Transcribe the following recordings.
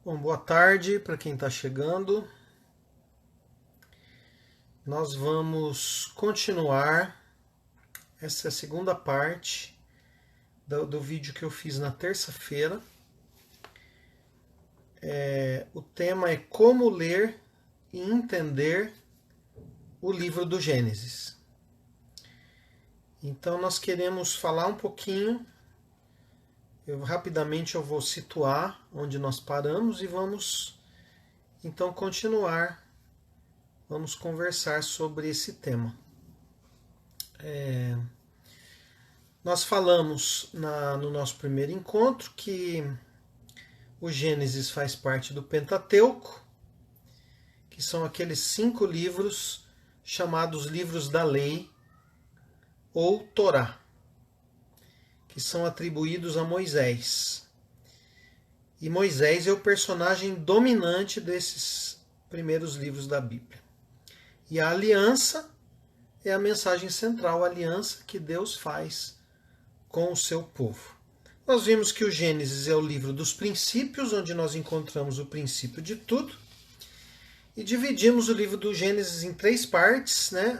Bom, boa tarde para quem está chegando. Nós vamos continuar. Essa é a segunda parte do vídeo que eu fiz na terça-feira. O tema é como ler e entender o livro do Gênesis. Então nós queremos falar um pouquinho. Rapidamente eu vou situar onde nós paramos e vamos então continuar. Vamos conversar sobre esse tema. Nós falamos no nosso primeiro encontro que o Gênesis faz parte do Pentateuco, que são aqueles 5 livros chamados livros da lei ou Torá, que são atribuídos a Moisés. E Moisés é o personagem dominante desses primeiros livros da Bíblia. E a aliança é a mensagem central, a aliança que Deus faz com o seu povo. Nós vimos que o Gênesis é o livro dos princípios, onde nós encontramos o princípio de tudo. E dividimos o livro do Gênesis em 3 partes, né?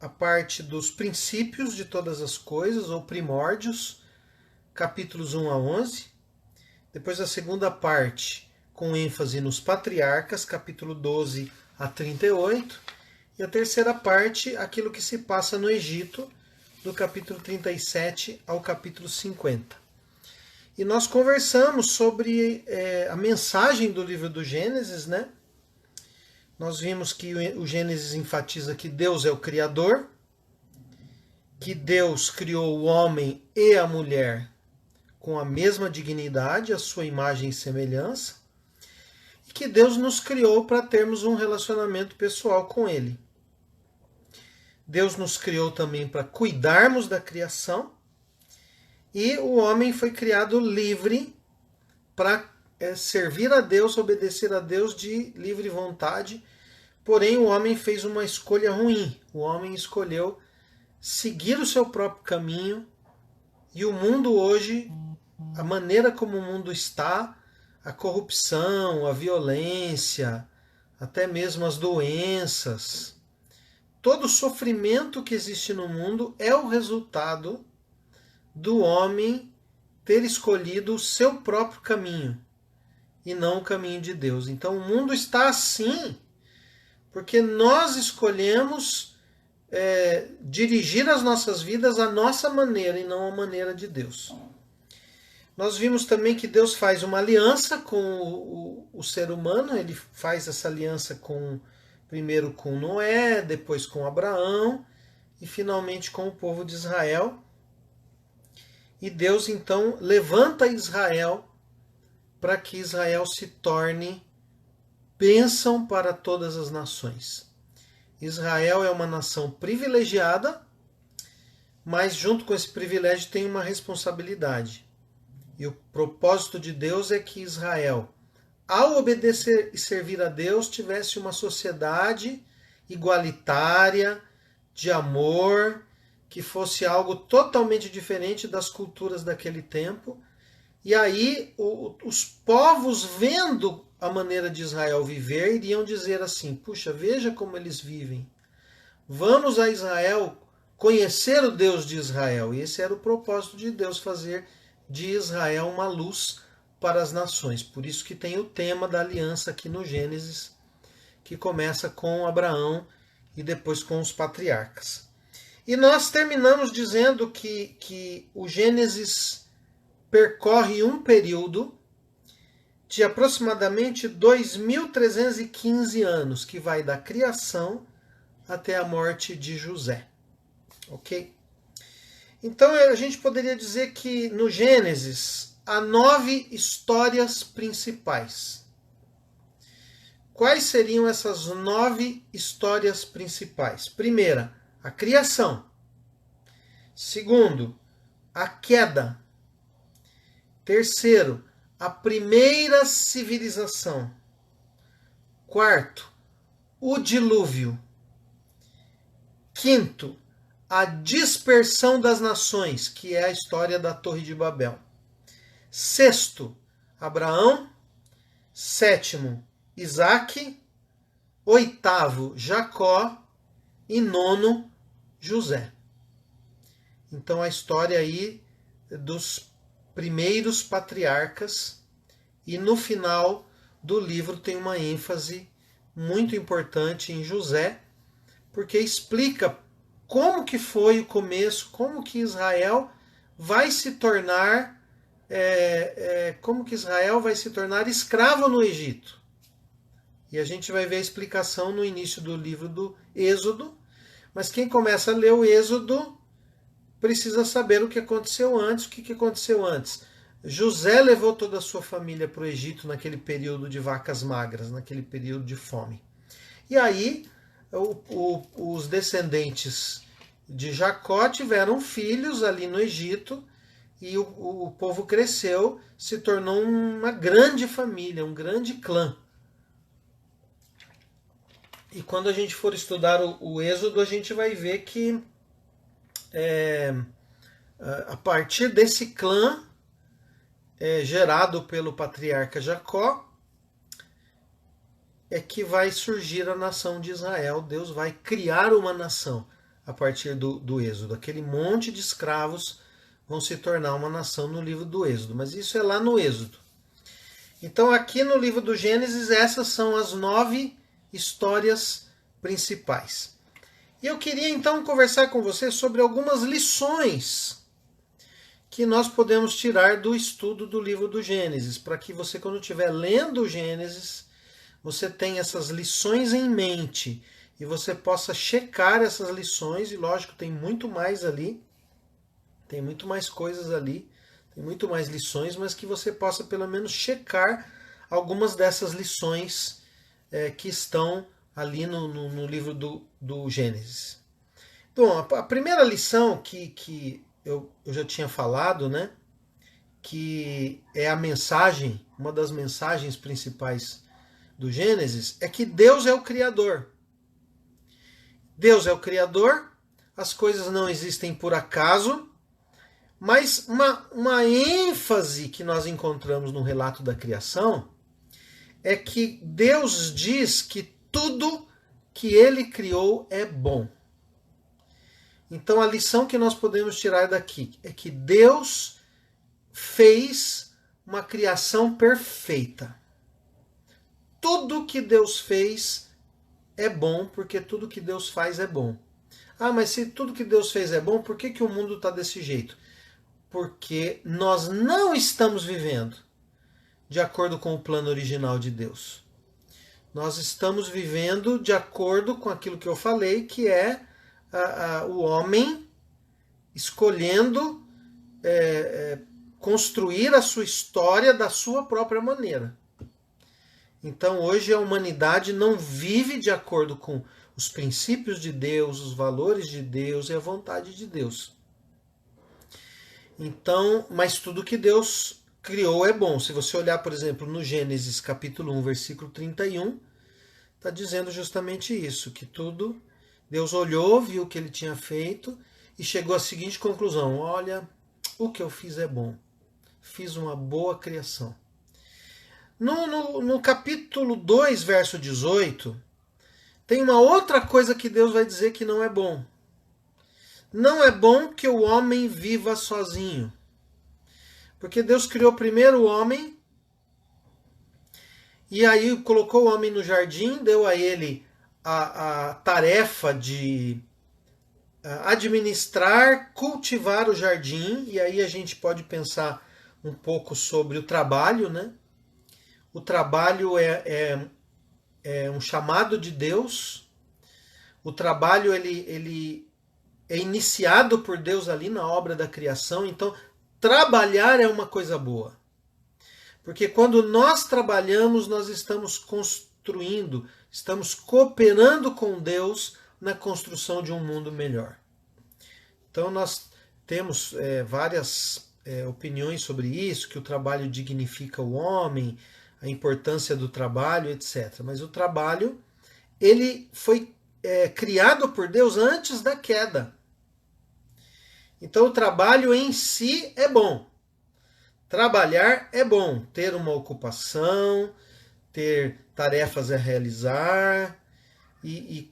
A parte dos princípios de todas as coisas, ou primórdios, capítulos 1 a 11. Depois a segunda parte, com ênfase nos patriarcas, capítulo 12 a 38. E a terceira parte, aquilo que se passa no Egito, do capítulo 37 ao capítulo 50. E nós conversamos sobre a mensagem do livro do Gênesis, né? Nós vimos que o Gênesis enfatiza que Deus é o Criador, que Deus criou o homem e a mulher com a mesma dignidade, a sua imagem e semelhança, e que Deus nos criou para termos um relacionamento pessoal com Ele. Deus nos criou também para cuidarmos da criação, e o homem foi criado livre para servir a Deus, obedecer a Deus de livre vontade. Porém, o homem fez uma escolha ruim. O homem escolheu seguir o seu próprio caminho, e o mundo hoje, a maneira como o mundo está, a corrupção, a violência, até mesmo as doenças, todo o sofrimento que existe no mundo é o resultado do homem ter escolhido o seu próprio caminho e não o caminho de Deus. Então o mundo está assim porque nós escolhemos dirigir as nossas vidas à nossa maneira e não à maneira de Deus. Nós vimos também que Deus faz uma aliança com o ser humano. Ele faz essa aliança primeiro com Noé, depois com Abraão e finalmente com o povo de Israel. E Deus então levanta Israel para que Israel se torne bênção para todas as nações. Israel é uma nação privilegiada, mas junto com esse privilégio tem uma responsabilidade. E o propósito de Deus é que Israel, ao obedecer e servir a Deus, tivesse uma sociedade igualitária, de amor, que fosse algo totalmente diferente das culturas daquele tempo. E aí os povos, vendo a maneira de Israel viver, iriam dizer assim: puxa, veja como eles vivem. Vamos a Israel conhecer o Deus de Israel. E esse era o propósito de Deus, fazer de Israel uma luz para as nações. Por isso que tem o tema da aliança aqui no Gênesis, que começa com Abraão e depois com os patriarcas. E nós terminamos dizendo que o Gênesis percorre um período de aproximadamente 2.315 anos, que vai da criação até a morte de José. Ok? Então a gente poderia dizer que no Gênesis há 9 histórias principais. Quais seriam essas 9 histórias principais? Primeira, a criação. Segundo, a queda. Terceiro, a primeira civilização. Quarto, o dilúvio. Quinto, a dispersão das nações, que é a história da Torre de Babel. Sexto, Abraão. sétimo, Isaac, oitavo, Jacó e nono, José. Então a história aí dos primeiros patriarcas, e no final do livro tem uma ênfase muito importante em José, porque explica como que foi o começo, como que Israel vai se tornar escravo no Egito. E a gente vai ver a explicação no início do livro do Êxodo, mas quem começa a ler o Êxodo precisa saber o que aconteceu antes. O que aconteceu antes? José levou toda a sua família para o Egito naquele período de vacas magras, naquele período de fome. E aí os descendentes de Jacó tiveram filhos ali no Egito, e o povo cresceu, se tornou uma grande família, um grande clã. E quando a gente for estudar o Êxodo, a gente vai ver que a partir desse clã gerado pelo patriarca Jacó, é que vai surgir a nação de Israel. Deus vai criar uma nação a partir do Êxodo. Aquele monte de escravos vão se tornar uma nação no livro do Êxodo, mas isso é lá no Êxodo. Então aqui no livro do Gênesis, essas são as 9 histórias principais. E eu queria então conversar com você sobre algumas lições que nós podemos tirar do estudo do livro do Gênesis, para que você, quando estiver lendo o Gênesis, você tenha essas lições em mente e você possa checar essas lições. E lógico, tem muito mais ali, tem muito mais coisas ali, tem muito mais lições, mas que você possa pelo menos checar algumas dessas lições que estão ali no livro do Gênesis. Bom, a primeira lição que eu já tinha falado, né, que é a mensagem, uma das mensagens principais do Gênesis, é que Deus é o Criador. Deus é o Criador, as coisas não existem por acaso, mas uma ênfase que nós encontramos no relato da criação é que Deus diz que tudo que Ele criou é bom. Então a lição que nós podemos tirar daqui é que Deus fez uma criação perfeita. Tudo que Deus fez é bom, porque tudo que Deus faz é bom. Ah, mas se tudo que Deus fez é bom, por que o mundo está desse jeito? Porque nós não estamos vivendo de acordo com o plano original de Deus. Nós estamos vivendo de acordo com aquilo que eu falei, que é o homem escolhendo construir a sua história da sua própria maneira. Então hoje a humanidade não vive de acordo com os princípios de Deus, os valores de Deus e a vontade de Deus. Então, mas tudo que Deus criou é bom. Se você olhar, por exemplo, no Gênesis capítulo 1, versículo 31, está dizendo justamente isso, que tudo, Deus olhou, viu o que ele tinha feito e chegou à seguinte conclusão: olha, o que eu fiz é bom. Fiz uma boa criação. No capítulo 2, verso 18, tem uma outra coisa que Deus vai dizer que não é bom. Não é bom que o homem viva sozinho. Porque Deus criou primeiro o homem, e aí colocou o homem no jardim, deu a ele a tarefa de administrar, cultivar o jardim, e aí a gente pode pensar um pouco sobre o trabalho, né? O trabalho é um chamado de Deus. O trabalho ele é iniciado por Deus ali na obra da criação. Então, trabalhar é uma coisa boa. Porque quando nós trabalhamos, nós estamos construindo, estamos cooperando com Deus na construção de um mundo melhor. Então, nós temos várias opiniões sobre isso, que o trabalho dignifica o homem, a importância do trabalho, etc. Mas o trabalho, ele foi criado por Deus antes da queda. Então o trabalho em si é bom. Trabalhar é bom. Ter uma ocupação, ter tarefas a realizar. E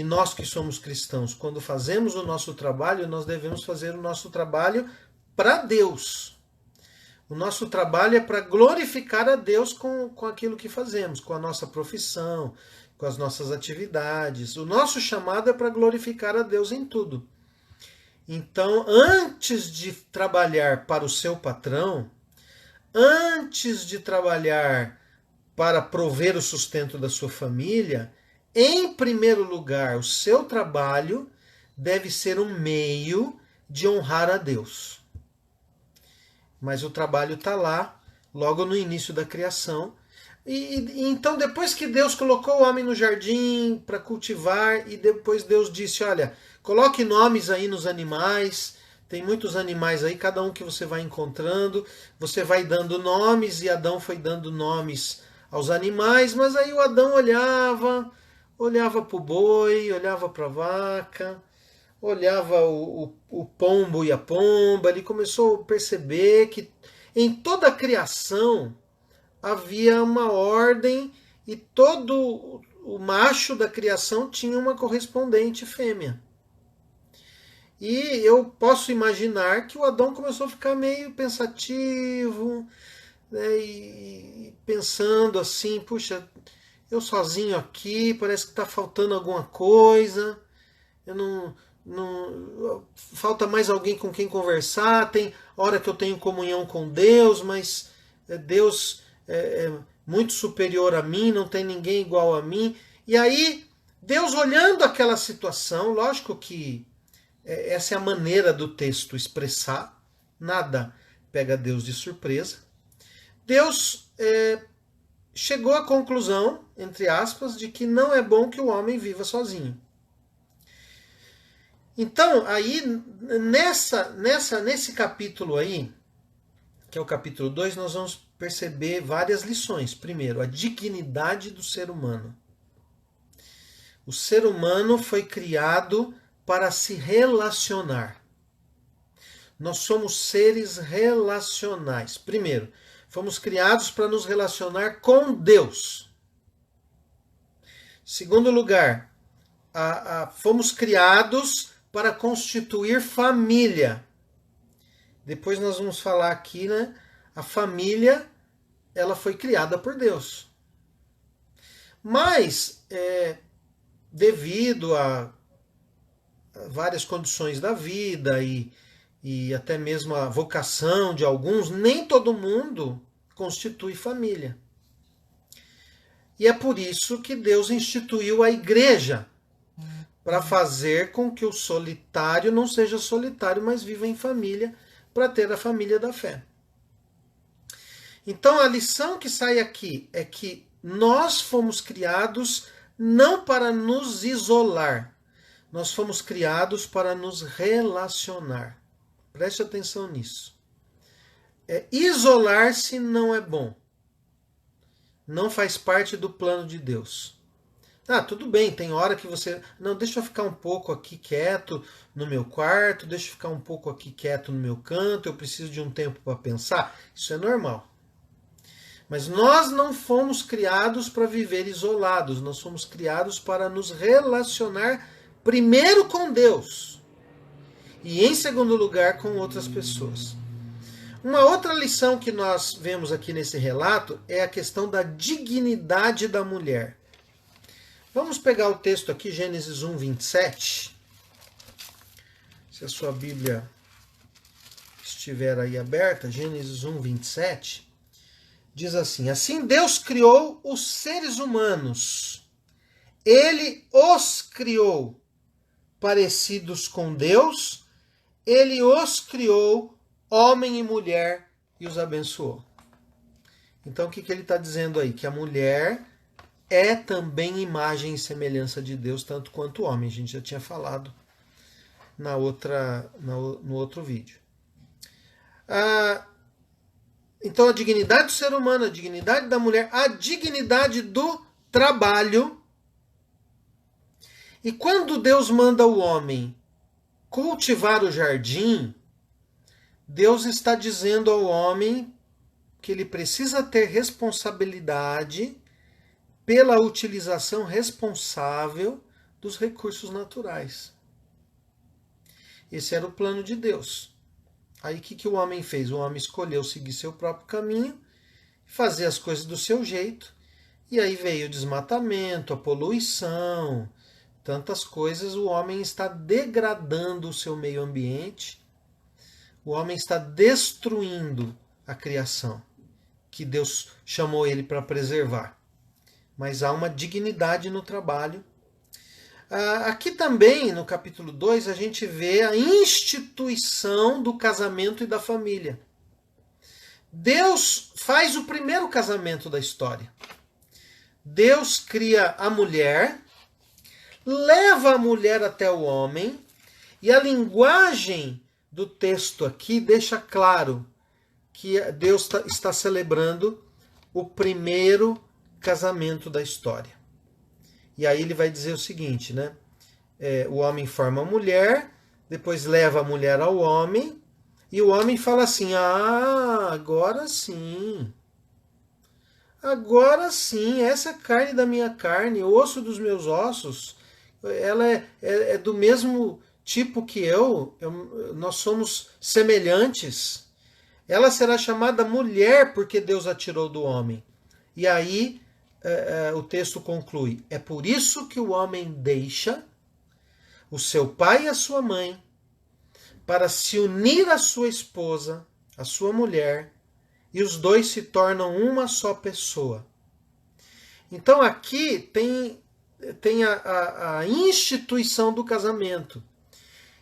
nós que somos cristãos, quando fazemos o nosso trabalho, nós devemos fazer o nosso trabalho para Deus. O nosso trabalho é para glorificar a Deus com aquilo que fazemos, com a nossa profissão, com as nossas atividades. O nosso chamado é para glorificar a Deus em tudo. Então, antes de trabalhar para o seu patrão, antes de trabalhar para prover o sustento da sua família, em primeiro lugar, o seu trabalho deve ser um meio de honrar a Deus. Mas o trabalho está lá, logo no início da criação. Então, depois que Deus colocou o homem no jardim para cultivar, e depois Deus disse, olha, coloque nomes aí nos animais, tem muitos animais aí, cada um que você vai encontrando, você vai dando nomes, e Adão foi dando nomes aos animais, mas aí o Adão olhava para o boi, olhava para a vaca, olhava o pombo e a pomba, ele começou a perceber que em toda a criação havia uma ordem e todo o macho da criação tinha uma correspondente fêmea. E eu posso imaginar que o Adão começou a ficar meio pensativo, né, e pensando assim, puxa, eu sozinho aqui, parece que está faltando alguma coisa, eu não falta mais alguém com quem conversar, tem hora que eu tenho comunhão com Deus, mas Deus é muito superior a mim, não tem ninguém igual a mim. E aí, Deus olhando aquela situação, lógico que essa é a maneira do texto expressar, nada pega Deus de surpresa. Deus chegou à conclusão, entre aspas, de que não é bom que o homem viva sozinho. Então, aí, nesse capítulo aí, que é o capítulo 2, nós vamos perceber várias lições. Primeiro, a dignidade do ser humano. O ser humano foi criado para se relacionar. Nós somos seres relacionais. Primeiro, fomos criados para nos relacionar com Deus. Segundo lugar, fomos criados para constituir família. Depois nós vamos falar aqui, né? A família, ela foi criada por Deus. Mas, devido a várias condições da vida e até mesmo a vocação de alguns, nem todo mundo constitui família. E é por isso que Deus instituiu a igreja, para fazer com que o solitário não seja solitário, mas viva em família, para ter a família da fé. Então a lição que sai aqui é que nós fomos criados não para nos isolar, nós fomos criados para nos relacionar. Preste atenção nisso. Isolar-se não é bom. Não faz parte do plano de Deus. Tudo bem, tem hora que você... Não, deixa eu ficar um pouco aqui quieto no meu quarto, deixa eu ficar um pouco aqui quieto no meu canto, eu preciso de um tempo para pensar. Isso é normal. Mas nós não fomos criados para viver isolados, nós fomos criados para nos relacionar primeiro com Deus e, em segundo lugar, com outras pessoas. Uma outra lição que nós vemos aqui nesse relato é a questão da dignidade da mulher. Vamos pegar o texto aqui, Gênesis 1, 27. Se a sua Bíblia estiver aí aberta, Gênesis 1, 27. Diz assim: assim Deus criou os seres humanos. Ele os criou parecidos com Deus. Ele os criou, homem e mulher, e os abençoou. Então o que ele está dizendo aí? Que a mulher é também imagem e semelhança de Deus, tanto quanto o homem. A gente já tinha falado no outro vídeo. Então a dignidade do ser humano, a dignidade da mulher, a dignidade do trabalho. E quando Deus manda o homem cultivar o jardim, Deus está dizendo ao homem que ele precisa ter responsabilidade pela utilização responsável dos recursos naturais. Esse era o plano de Deus. Aí o que o homem fez? O homem escolheu seguir seu próprio caminho, fazer as coisas do seu jeito, e aí veio o desmatamento, a poluição, tantas coisas. O homem está degradando o seu meio ambiente, o homem está destruindo a criação que Deus chamou ele para preservar. Mas há uma dignidade no trabalho. Aqui também, no capítulo 2, a gente vê a instituição do casamento e da família. Deus faz o primeiro casamento da história. Deus cria a mulher, leva a mulher até o homem, e a linguagem do texto aqui deixa claro que Deus está celebrando o primeiro casamento da história. E aí ele vai dizer o seguinte, né? O homem forma a mulher, depois leva a mulher ao homem, e o homem fala assim: agora sim. Agora sim, essa é a carne da minha carne, osso dos meus ossos. Ela é do mesmo tipo que eu, nós somos semelhantes. Ela será chamada mulher porque Deus a tirou do homem. E aí o texto conclui: é por isso que o homem deixa o seu pai e a sua mãe para se unir à sua esposa, à sua mulher, e os dois se tornam uma só pessoa. Então aqui tem a instituição do casamento.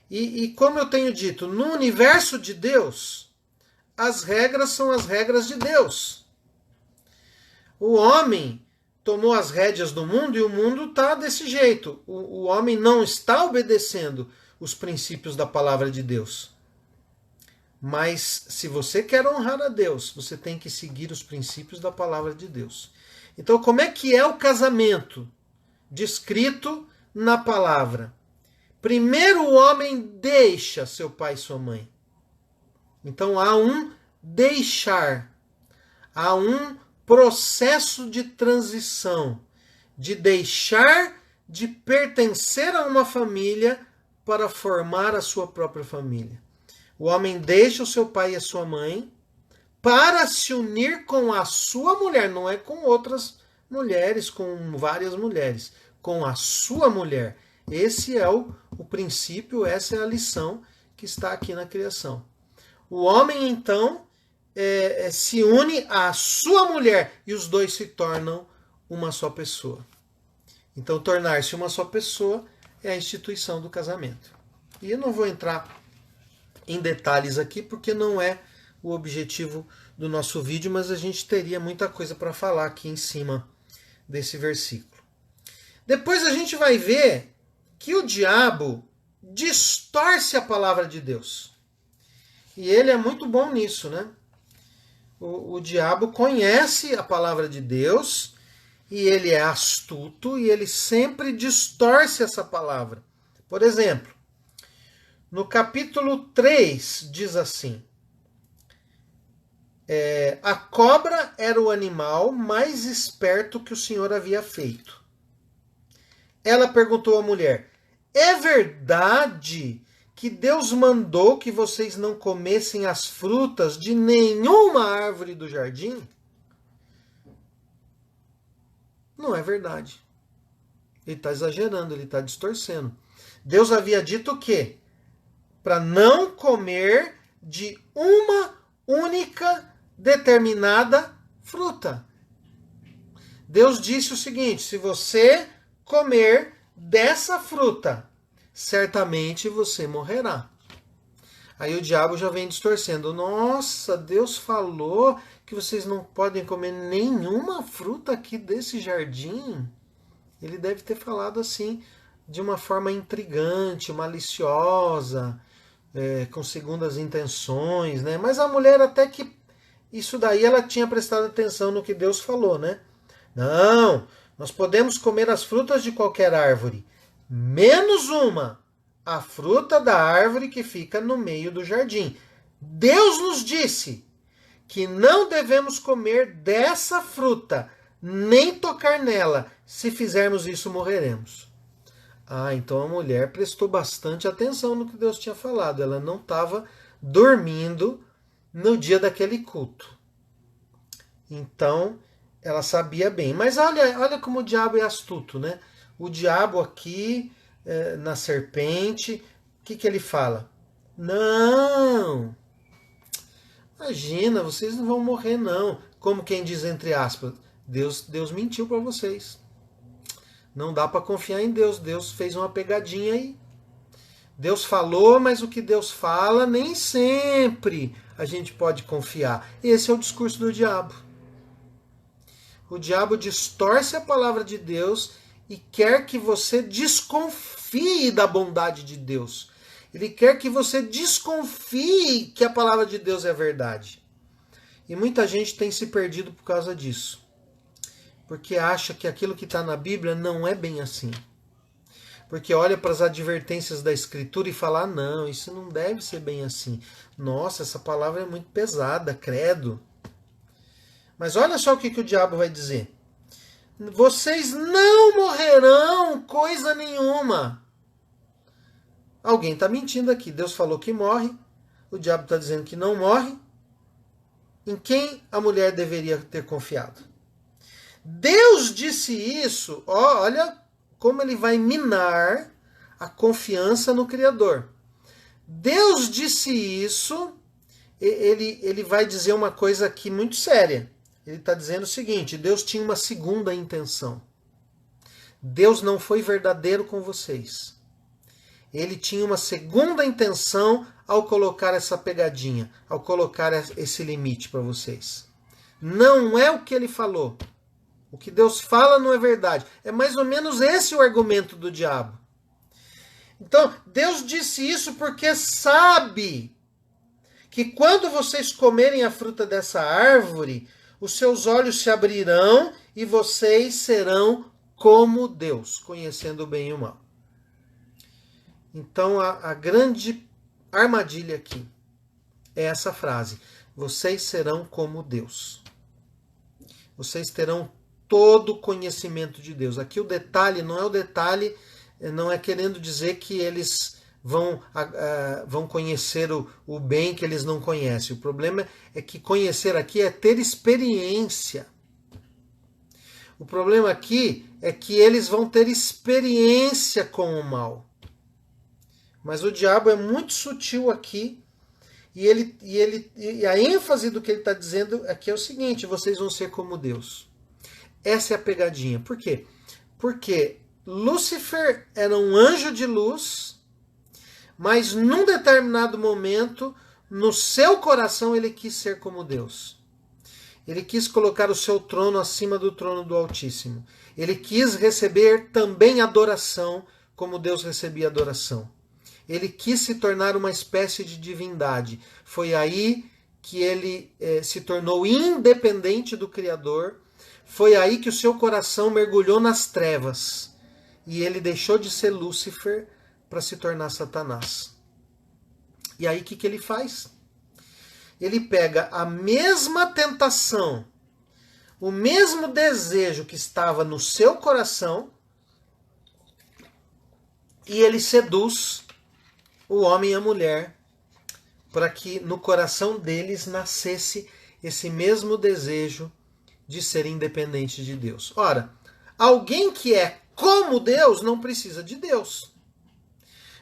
E como eu tenho dito, no universo de Deus, as regras são as regras de Deus. O homem tomou as rédeas do mundo e o mundo está desse jeito. O homem não está obedecendo os princípios da palavra de Deus. Mas se você quer honrar a Deus, você tem que seguir os princípios da palavra de Deus. Então, como é que é o casamento descrito na palavra? Primeiro o homem deixa seu pai e sua mãe. Então há um deixar, há um processo de transição, de deixar de pertencer a uma família para formar a sua própria família. O homem deixa o seu pai e a sua mãe para se unir com a sua mulher, não é com outras mulheres, com várias mulheres, com a sua mulher. Esse é o princípio, essa é a lição que está aqui na criação. O homem, então, se une à sua mulher e os dois se tornam uma só pessoa. Então, tornar-se uma só pessoa é a instituição do casamento. E eu não vou entrar em detalhes aqui, porque não é o objetivo do nosso vídeo, mas a gente teria muita coisa para falar aqui em cima desse versículo. Depois a gente vai ver que o diabo distorce a palavra de Deus. E ele é muito bom nisso, né? O diabo conhece a palavra de Deus e ele é astuto e ele sempre distorce essa palavra. Por exemplo, no capítulo 3 diz assim: a cobra era o animal mais esperto que o Senhor havia feito. Ela perguntou à mulher: é verdade que Deus mandou que vocês não comessem as frutas de nenhuma árvore do jardim? Não é verdade. Ele está exagerando, ele está distorcendo. Deus havia dito o quê? Para não comer de uma única determinada fruta. Deus disse o seguinte: se você comer dessa fruta, certamente você morrerá. Aí o diabo já vem distorcendo. Nossa, Deus falou que vocês não podem comer nenhuma fruta aqui desse jardim. Ele deve ter falado assim, de uma forma intrigante, maliciosa, com segundas intenções, né? Mas a mulher até que isso daí ela tinha prestado atenção no que Deus falou, né? Não, nós podemos comer as frutas de qualquer árvore, menos uma, a fruta da árvore que fica no meio do jardim. Deus nos disse que não devemos comer dessa fruta, nem tocar nela. Se fizermos isso, morreremos. Ah, então a mulher prestou bastante atenção no que Deus tinha falado. Ela não estava dormindo no dia daquele culto. Então, ela sabia bem. Mas olha como o diabo é astuto, né? O diabo aqui, na serpente, o que ele fala? Não! Imagina, vocês não vão morrer, não. Como quem diz entre aspas, Deus mentiu para vocês. Não dá para confiar em Deus. Deus fez uma pegadinha aí. Deus falou, mas o que Deus fala nem sempre a gente pode confiar. Esse é o discurso do diabo. O diabo distorce a palavra de Deus e quer que você desconfie da bondade de Deus. Ele quer que você desconfie que a palavra de Deus é verdade. E muita gente tem se perdido por causa disso. Porque acha que aquilo que está na Bíblia não é bem assim. Porque olha para as advertências da Escritura e fala, não, isso não deve ser bem assim. Nossa, essa palavra é muito pesada, credo. Mas olha só o que o diabo vai dizer. Vocês não morrerão coisa nenhuma. Alguém está mentindo aqui. Deus falou que morre. O diabo está dizendo que não morre. Em quem a mulher deveria ter confiado? Deus disse isso. Olha como ele vai minar a confiança no Criador. Deus disse isso. Ele vai dizer uma coisa aqui muito séria. Ele está dizendo o seguinte: Deus tinha uma segunda intenção. Deus não foi verdadeiro com vocês. Ele tinha uma segunda intenção ao colocar essa pegadinha, ao colocar esse limite para vocês. Não é o que ele falou. O que Deus fala não é verdade. É mais ou menos esse o argumento do diabo. Então, Deus disse isso porque sabe que quando vocês comerem a fruta dessa árvore, os seus olhos se abrirão e vocês serão como Deus, conhecendo o bem e o mal. Então, a grande armadilha aqui é essa frase: vocês serão como Deus. Vocês terão todo o conhecimento de Deus. Aqui o detalhe não é o detalhe, não é querendo dizer que eles vão conhecer o bem que eles não conhecem. O problema é que conhecer aqui é ter experiência. O problema aqui é que eles vão ter experiência com o mal. Mas o diabo é muito sutil aqui e a ênfase do que ele está dizendo aqui é o seguinte: vocês vão ser como Deus. Essa é a pegadinha. Por quê? Porque Lúcifer era um anjo de luz, mas num determinado momento, no seu coração, ele quis ser como Deus. Ele quis colocar o seu trono acima do trono do Altíssimo. Ele quis receber também adoração, como Deus recebia adoração. Ele quis se tornar uma espécie de divindade. Foi aí que ele se tornou independente do Criador. Foi aí que o seu coração mergulhou nas trevas. E ele deixou de ser Lúcifer para se tornar Satanás. E aí o que ele faz? Ele pega a mesma tentação, o mesmo desejo que estava no seu coração, e ele seduz o homem e a mulher para que no coração deles nascesse esse mesmo desejo de ser independente de Deus. Ora, alguém que é como Deus não precisa de Deus.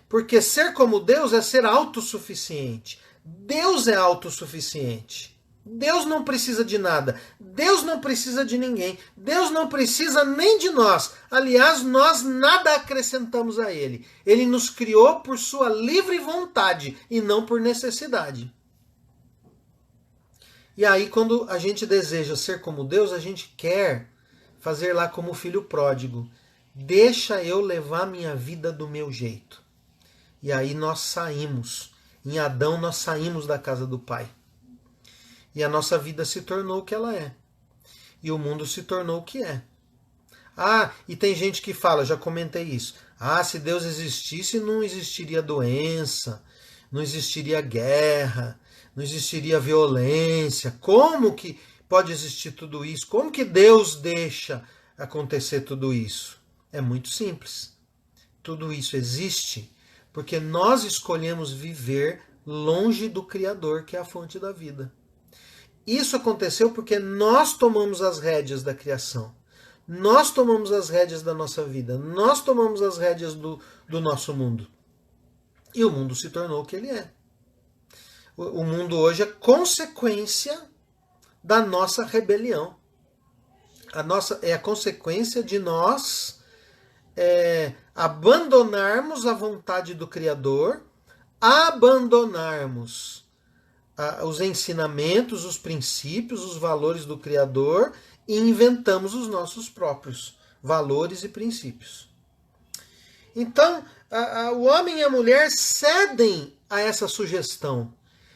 Porque ser como Deus é ser autossuficiente. Deus é autossuficiente. Deus não precisa de nada. Deus não precisa de ninguém. Deus não precisa nem de nós. Aliás, nós nada acrescentamos a Ele. Ele nos criou por sua livre vontade e não por necessidade. E aí, quando a gente deseja ser como Deus, a gente quer fazer lá como o filho pródigo. Deixa eu levar minha vida do meu jeito. E aí nós saímos. Em Adão nós saímos da casa do Pai. E a nossa vida se tornou o que ela é. E o mundo se tornou o que é. Ah, e tem gente que fala, já comentei isso. Ah, se Deus existisse, não existiria doença, não existiria guerra, não existiria violência. Como que pode existir tudo isso? Como que Deus deixa acontecer tudo isso? É muito simples. Tudo isso existe porque nós escolhemos viver longe do Criador, que é a fonte da vida. Isso aconteceu porque nós tomamos as rédeas da criação. Nós tomamos as rédeas da nossa vida. Nós tomamos as rédeas do nosso mundo. E o mundo se tornou o que ele é. O mundo hoje é consequência da nossa rebelião. É a consequência de nós abandonarmos a vontade do Criador, abandonarmos os ensinamentos, os princípios, os valores do Criador e inventamos os nossos próprios valores e princípios. Então, o homem e a mulher cedem a essa sugestão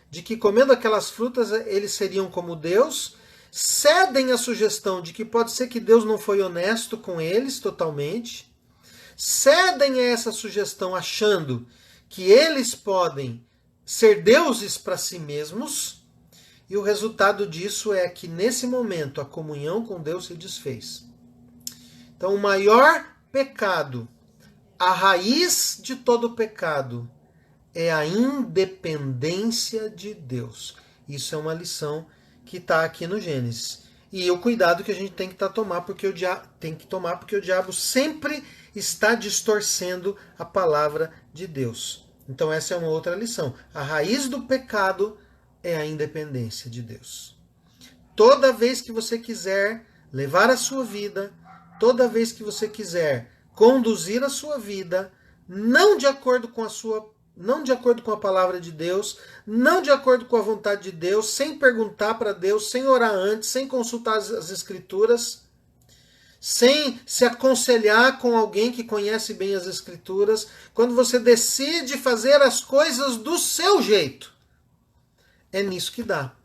de que comendo aquelas frutas eles seriam como Deus, cedem à sugestão de que pode ser que Deus não foi honesto com eles totalmente, cedem a essa sugestão achando que eles podem ser deuses para si mesmos, e o resultado disso é que nesse momento a comunhão com Deus se desfez. Então o maior pecado, a raiz de todo pecado, é a independência de Deus. Isso é uma lição que está aqui no Gênesis. E o cuidado que a gente tem que tomar, porque o diabo sempre está distorcendo a palavra de Deus. Então essa é uma outra lição. A raiz do pecado é a independência de Deus. Toda vez que você quiser levar a sua vida, toda vez que você quiser conduzir a sua vida, não de acordo com a palavra de Deus, não de acordo com a vontade de Deus, sem perguntar para Deus, sem orar antes, sem consultar as Escrituras, sem se aconselhar com alguém que conhece bem as Escrituras, quando você decide fazer as coisas do seu jeito, é nisso que dá.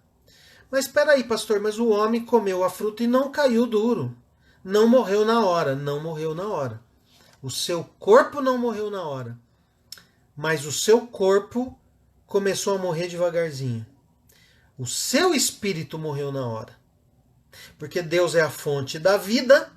Mas espera aí, pastor, mas o homem comeu a fruta e não caiu duro. Não morreu na hora. Não morreu na hora. O seu corpo não morreu na hora. Mas o seu corpo começou a morrer devagarzinho. O seu espírito morreu na hora. Porque Deus é a fonte da vida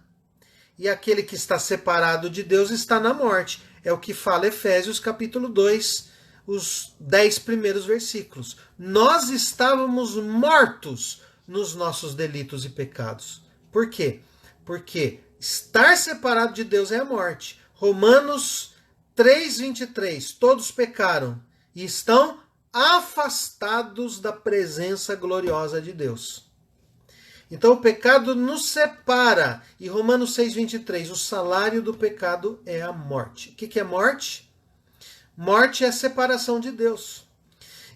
e aquele que está separado de Deus está na morte. É o que fala Efésios capítulo 2, os 10 primeiros versículos. Nós estávamos mortos nos nossos delitos e pecados. Por quê? Porque estar separado de Deus é a morte. Romanos 3:23, todos pecaram e estão afastados da presença gloriosa de Deus. Então o pecado nos separa. E Romanos 6:23, o salário do pecado é a morte. O que é morte? Morte é a separação de Deus.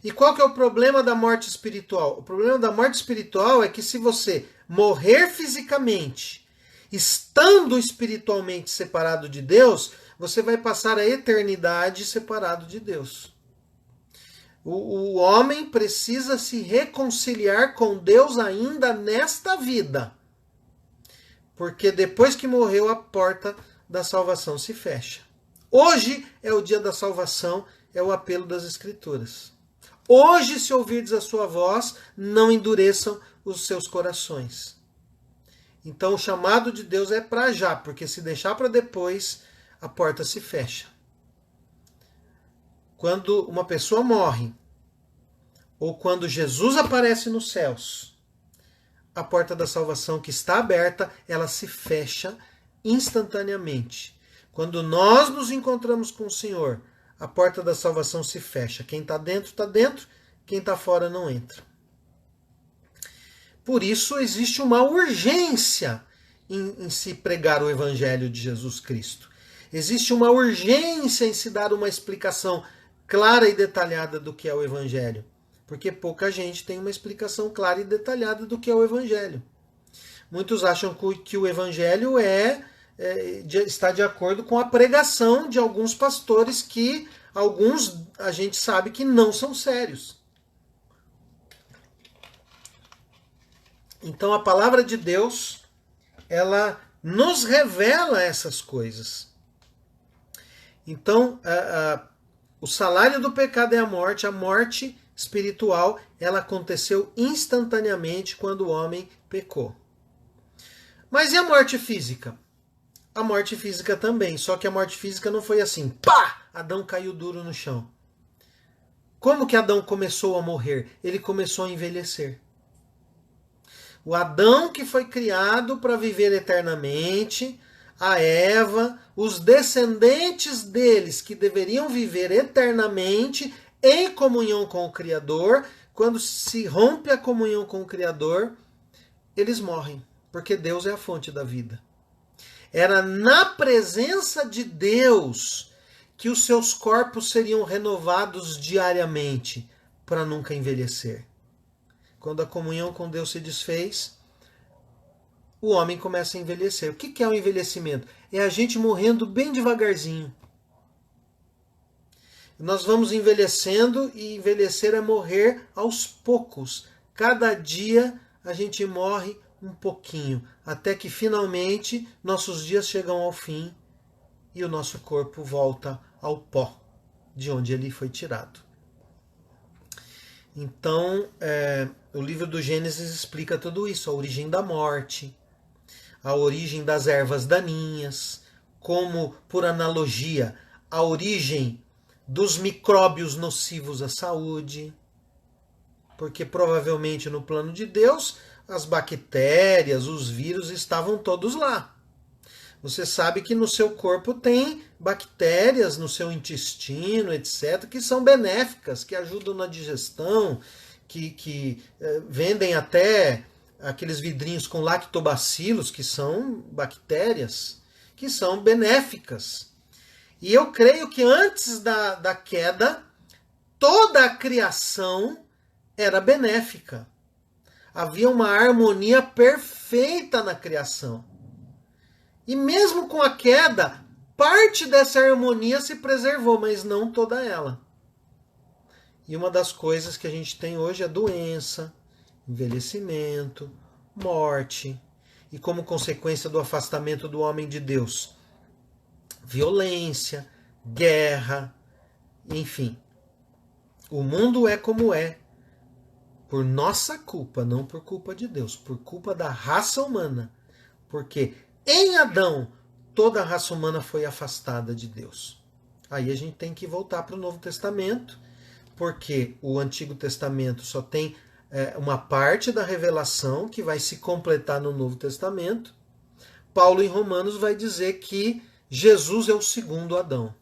E qual que é o problema da morte espiritual? O problema da morte espiritual é que se você morrer fisicamente, estando espiritualmente separado de Deus, você vai passar a eternidade separado de Deus. O homem precisa se reconciliar com Deus ainda nesta vida. Porque depois que morreu, a porta da salvação se fecha. Hoje é o dia da salvação, é o apelo das Escrituras. Hoje, se ouvirdes a sua voz, não endureçam os seus corações. Então o chamado de Deus é para já, porque se deixar para depois, a porta se fecha. Quando uma pessoa morre, ou quando Jesus aparece nos céus, a porta da salvação que está aberta, ela se fecha instantaneamente. Quando nós nos encontramos com o Senhor, a porta da salvação se fecha. Quem está dentro, quem está fora não entra. Por isso existe uma urgência em se pregar o Evangelho de Jesus Cristo. Existe uma urgência em se dar uma explicação clara e detalhada do que é o Evangelho. Porque pouca gente tem uma explicação clara e detalhada do que é o Evangelho. Muitos acham que o Evangelho está de acordo com a pregação de alguns pastores que alguns a gente sabe que não são sérios. Então a palavra de Deus, ela nos revela essas coisas. Então o salário do pecado é a morte espiritual, ela aconteceu instantaneamente quando o homem pecou. Mas e a morte física? A morte física também, só que a morte física não foi assim, pá! Adão caiu duro no chão. Como que Adão começou a morrer? Ele começou a envelhecer. O Adão que foi criado para viver eternamente, a Eva, os descendentes deles que deveriam viver eternamente em comunhão com o Criador, quando se rompe a comunhão com o Criador, eles morrem, porque Deus é a fonte da vida. Era na presença de Deus que os seus corpos seriam renovados diariamente, para nunca envelhecer. Quando a comunhão com Deus se desfez, o homem começa a envelhecer. O que é o envelhecimento? É a gente morrendo bem devagarzinho. Nós vamos envelhecendo e envelhecer é morrer aos poucos. Cada dia a gente morre um pouquinho, até que finalmente nossos dias chegam ao fim e o nosso corpo volta ao pó, de onde ele foi tirado. Então, o livro do Gênesis explica tudo isso, a origem da morte, a origem das ervas daninhas, como, por analogia, a origem dos micróbios nocivos à saúde, porque provavelmente no plano de Deus, as bactérias, os vírus estavam todos lá. Você sabe que no seu corpo tem bactérias, no seu intestino, etc., que são benéficas, que ajudam na digestão, que vendem até aqueles vidrinhos com lactobacilos, que são bactérias, que são benéficas. E eu creio que antes da queda, toda a criação era benéfica. Havia uma harmonia perfeita na criação. E mesmo com a queda, parte dessa harmonia se preservou, mas não toda ela. E uma das coisas que a gente tem hoje é doença, envelhecimento, morte, e como consequência do afastamento do homem de Deus, violência, guerra, enfim. O mundo é como é, por nossa culpa, não por culpa de Deus, por culpa da raça humana. Porque em Adão, toda a raça humana foi afastada de Deus. Aí a gente tem que voltar para o Novo Testamento, porque o Antigo Testamento só tem uma parte da revelação que vai se completar no Novo Testamento. Paulo em Romanos vai dizer que Jesus é o segundo Adão.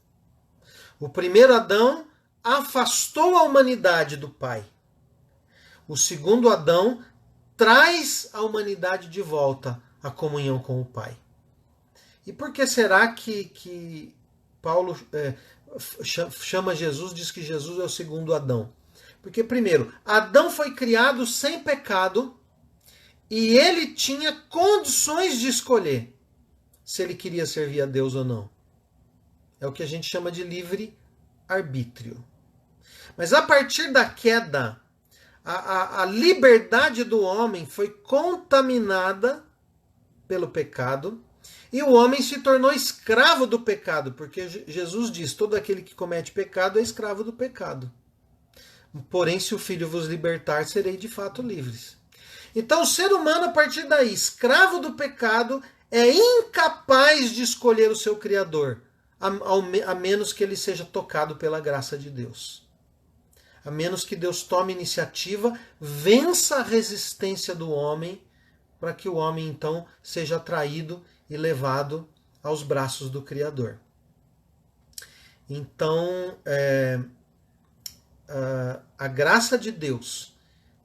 O primeiro Adão afastou a humanidade do Pai. O segundo Adão traz a humanidade de volta à comunhão com o Pai. E por que será que Paulo chama Jesus, diz que Jesus é o segundo Adão? Porque, primeiro, Adão foi criado sem pecado e ele tinha condições de escolher se ele queria servir a Deus ou não. É o que a gente chama de livre-arbítrio. Mas a partir da queda, a liberdade do homem foi contaminada pelo pecado e o homem se tornou escravo do pecado, porque Jesus diz, todo aquele que comete pecado é escravo do pecado. Porém, se o Filho vos libertar, serei de fato livres. Então, o ser humano, a partir daí, escravo do pecado, é incapaz de escolher o seu Criador, a menos que ele seja tocado pela graça de Deus. A menos que Deus tome iniciativa, vença a resistência do homem, para que o homem, então, seja atraído e levado aos braços do Criador. Então, a graça de Deus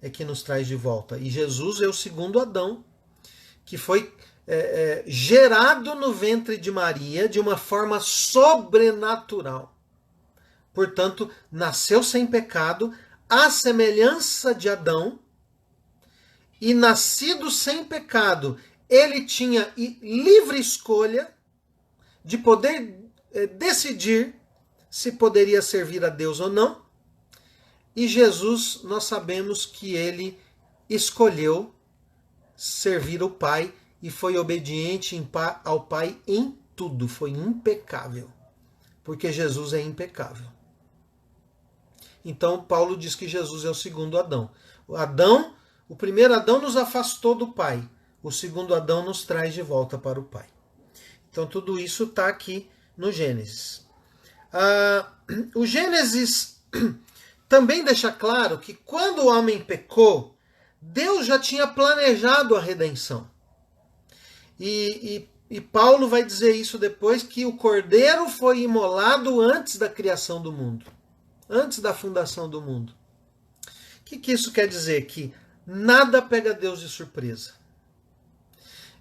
é que nos traz de volta. E Jesus é o segundo Adão, que foi gerado no ventre de Maria de uma forma sobrenatural. Portanto, nasceu sem pecado, à semelhança de Adão, e nascido sem pecado, ele tinha livre escolha de poder decidir se poderia servir a Deus ou não. E Jesus, nós sabemos que ele escolheu servir o Pai e foi obediente ao Pai em tudo, foi impecável, porque Jesus é impecável. Então Paulo diz que Jesus é o segundo Adão. O primeiro Adão nos afastou do Pai. O segundo Adão nos traz de volta para o Pai. Então tudo isso está aqui no Gênesis. O Gênesis também deixa claro que quando o homem pecou, Deus já tinha planejado a redenção. E Paulo vai dizer isso depois, que o cordeiro foi imolado antes da criação do mundo. Antes da fundação do mundo. O que isso quer dizer? Que nada pega Deus de surpresa.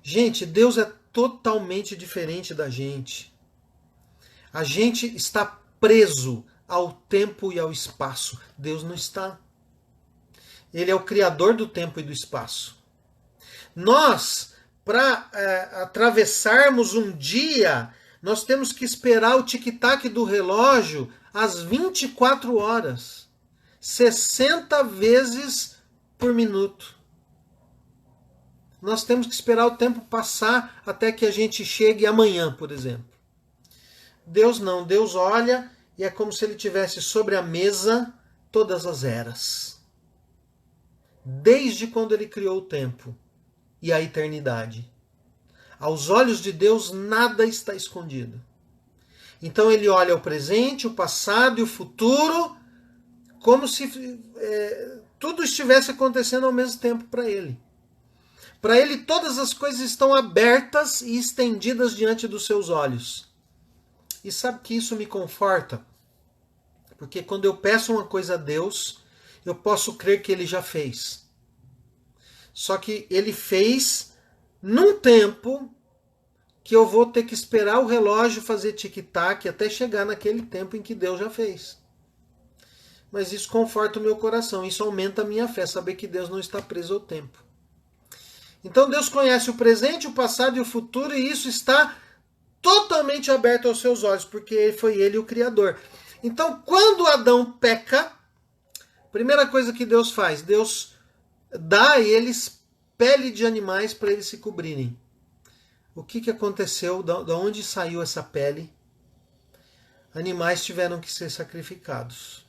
Gente, Deus é totalmente diferente da gente. A gente está preso ao tempo e ao espaço. Deus não está. Ele é o criador do tempo e do espaço. Nós, para atravessarmos um dia, nós temos que esperar o tic-tac do relógio às 24 horas. 60 vezes por minuto. Nós temos que esperar o tempo passar até que a gente chegue amanhã, por exemplo. Deus não. Deus olha e é como se ele tivesse sobre a mesa todas as eras. Desde quando ele criou o tempo e a eternidade. Aos olhos de Deus nada está escondido. Então ele olha o presente, o passado e o futuro como se tudo estivesse acontecendo ao mesmo tempo para ele. Para ele todas as coisas estão abertas e estendidas diante dos seus olhos. E sabe que isso me conforta? Porque quando eu peço uma coisa a Deus, eu posso crer que ele já fez. Só que ele fez num tempo que eu vou ter que esperar o relógio fazer tic-tac até chegar naquele tempo em que Deus já fez. Mas isso conforta o meu coração, isso aumenta a minha fé, saber que Deus não está preso ao tempo. Então Deus conhece o presente, o passado e o futuro, e isso está totalmente aberto aos seus olhos, porque foi ele o Criador. Então, quando Adão peca, a primeira coisa que Deus faz, Deus dá a eles pele de animais para eles se cobrirem. O que aconteceu? De onde saiu essa pele? Animais tiveram que ser sacrificados.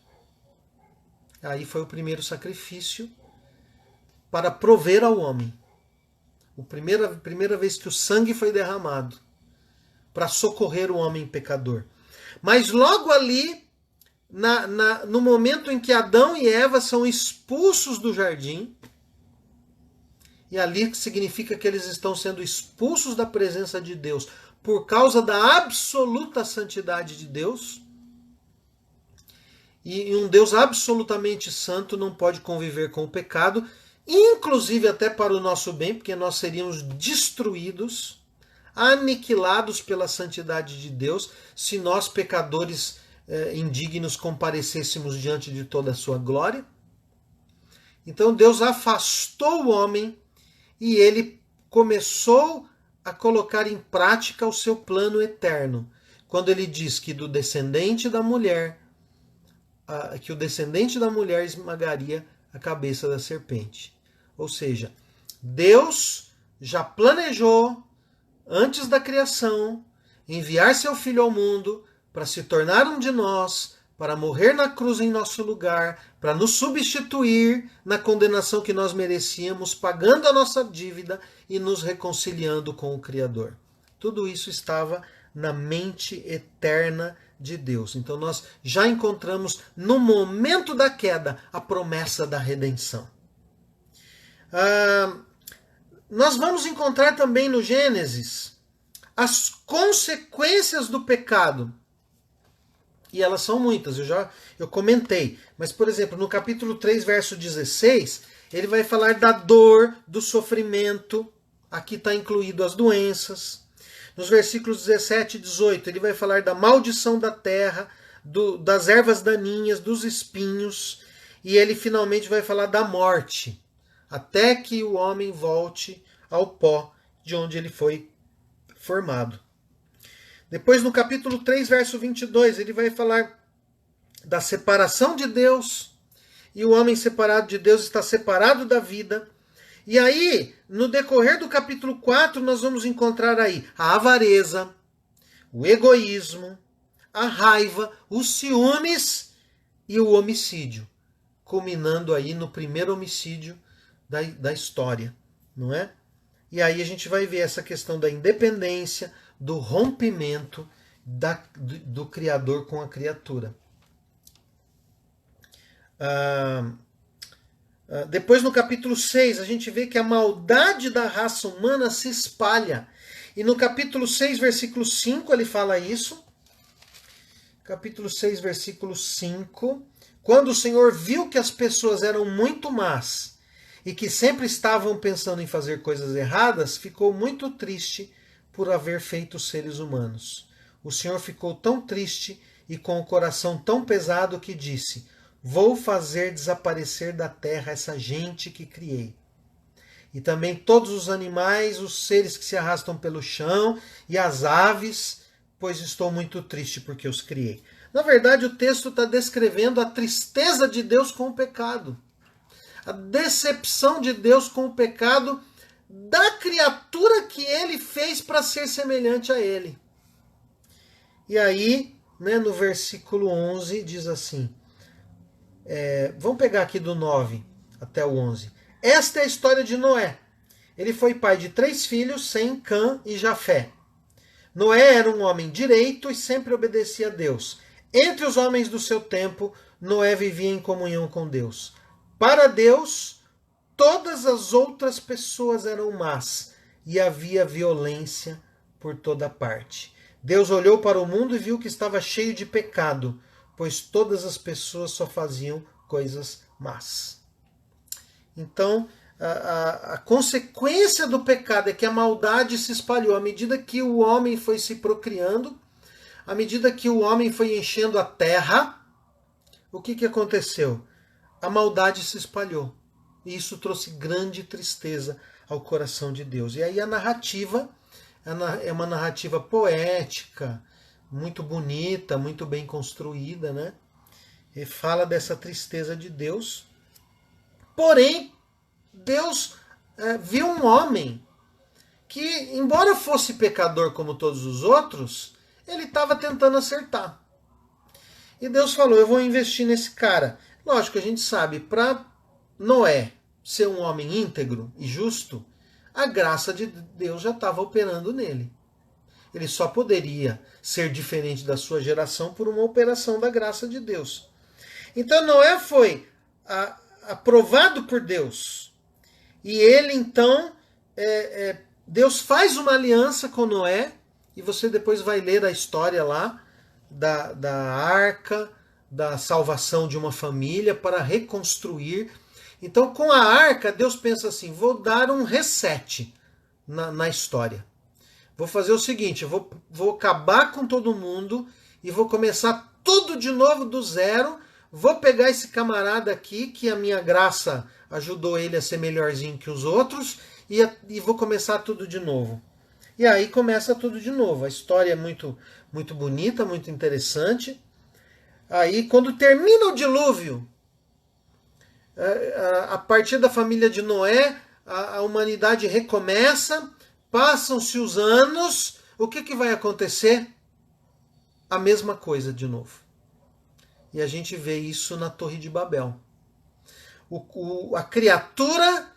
Aí foi o primeiro sacrifício para prover ao homem. A primeira vez que o sangue foi derramado para socorrer o homem pecador. Mas logo ali, no momento em que Adão e Eva são expulsos do jardim, e ali significa que eles estão sendo expulsos da presença de Deus por causa da absoluta santidade de Deus, e um Deus absolutamente santo não pode conviver com o pecado, inclusive até para o nosso bem, porque nós seríamos destruídos, aniquilados pela santidade de Deus, se nós, pecadores indignos, comparecêssemos diante de toda a sua glória. Então Deus afastou o homem e ele começou a colocar em prática o seu plano eterno, quando ele diz que do descendente da mulher, que o descendente da mulher esmagaria a cabeça da serpente. Ou seja, Deus já planejou, antes da criação, enviar seu Filho ao mundo para se tornar um de nós, para morrer na cruz em nosso lugar, para nos substituir na condenação que nós merecíamos, pagando a nossa dívida e nos reconciliando com o Criador. Tudo isso estava na mente eterna de Deus. Então nós já encontramos no momento da queda a promessa da redenção. Nós vamos encontrar também no Gênesis as consequências do pecado. E elas são muitas, eu comentei. Mas, por exemplo, no capítulo 3, verso 16, ele vai falar da dor, do sofrimento. Aqui está incluído as doenças. Nos versículos 17 e 18, ele vai falar da maldição da terra, das ervas daninhas, dos espinhos. E ele finalmente vai falar da morte, até que o homem volte ao pó de onde ele foi formado. Depois, no capítulo 3, verso 22, ele vai falar da separação de Deus, e o homem separado de Deus está separado da vida. E aí, no decorrer do capítulo 4, nós vamos encontrar aí a avareza, o egoísmo, a raiva, os ciúmes e o homicídio, culminando aí no primeiro homicídio da história, não é? E aí a gente vai ver essa questão da independência, do rompimento do Criador com a criatura. Depois no capítulo 6 a gente vê que a maldade da raça humana se espalha. E no capítulo 6, versículo 5, ele fala isso. Capítulo 6, versículo 5. Quando o Senhor viu que as pessoas eram muito más e que sempre estavam pensando em fazer coisas erradas, ficou muito triste por haver feito os seres humanos. O Senhor ficou tão triste e com o coração tão pesado que disse: vou fazer desaparecer da terra essa gente que criei. E também todos os animais, os seres que se arrastam pelo chão e as aves, pois estou muito triste porque os criei. Na verdade, o texto está descrevendo a tristeza de Deus com o pecado. A decepção de Deus com o pecado da criatura que ele fez para ser semelhante a ele. E aí, no versículo 11, diz assim, vamos pegar aqui do 9 até o 11. Esta é a história de Noé. Ele foi pai de 3 filhos, Sem, Cã e Jafé. Noé era um homem direito e sempre obedecia a Deus. Entre os homens do seu tempo, Noé vivia em comunhão com Deus. Para Deus, todas as outras pessoas eram más e havia violência por toda parte. Deus olhou para o mundo e viu que estava cheio de pecado, pois todas as pessoas só faziam coisas más. Então, a consequência do pecado é que a maldade se espalhou à medida que o homem foi se procriando, à medida que o homem foi enchendo a terra. O que aconteceu? A maldade se espalhou. E isso trouxe grande tristeza ao coração de Deus. E aí a narrativa é uma narrativa poética, muito bonita, muito bem construída, né? E fala dessa tristeza de Deus. Porém, Deus viu um homem que, embora fosse pecador como todos os outros, ele estava tentando acertar. E Deus falou, eu vou investir nesse cara. Lógico, a gente sabe, para Noé ser um homem íntegro e justo, a graça de Deus já estava operando nele. Ele só poderia ser diferente da sua geração por uma operação da graça de Deus. Então Noé foi aprovado por Deus. E ele então, Deus faz uma aliança com Noé, e você depois vai ler a história lá da arca, da salvação de uma família para reconstruir. Então, com a arca, Deus pensa assim, vou dar um reset na história. Vou fazer o seguinte, vou acabar com todo mundo e vou começar tudo de novo do zero. Vou pegar esse camarada aqui, que a minha graça ajudou ele a ser melhorzinho que os outros, e vou começar tudo de novo. E aí começa tudo de novo. A história é muito, muito bonita, muito interessante. Aí, quando termina o dilúvio, a partir da família de Noé, a humanidade recomeça, passam-se os anos, o que vai acontecer? A mesma coisa de novo. E a gente vê isso na Torre de Babel. A criatura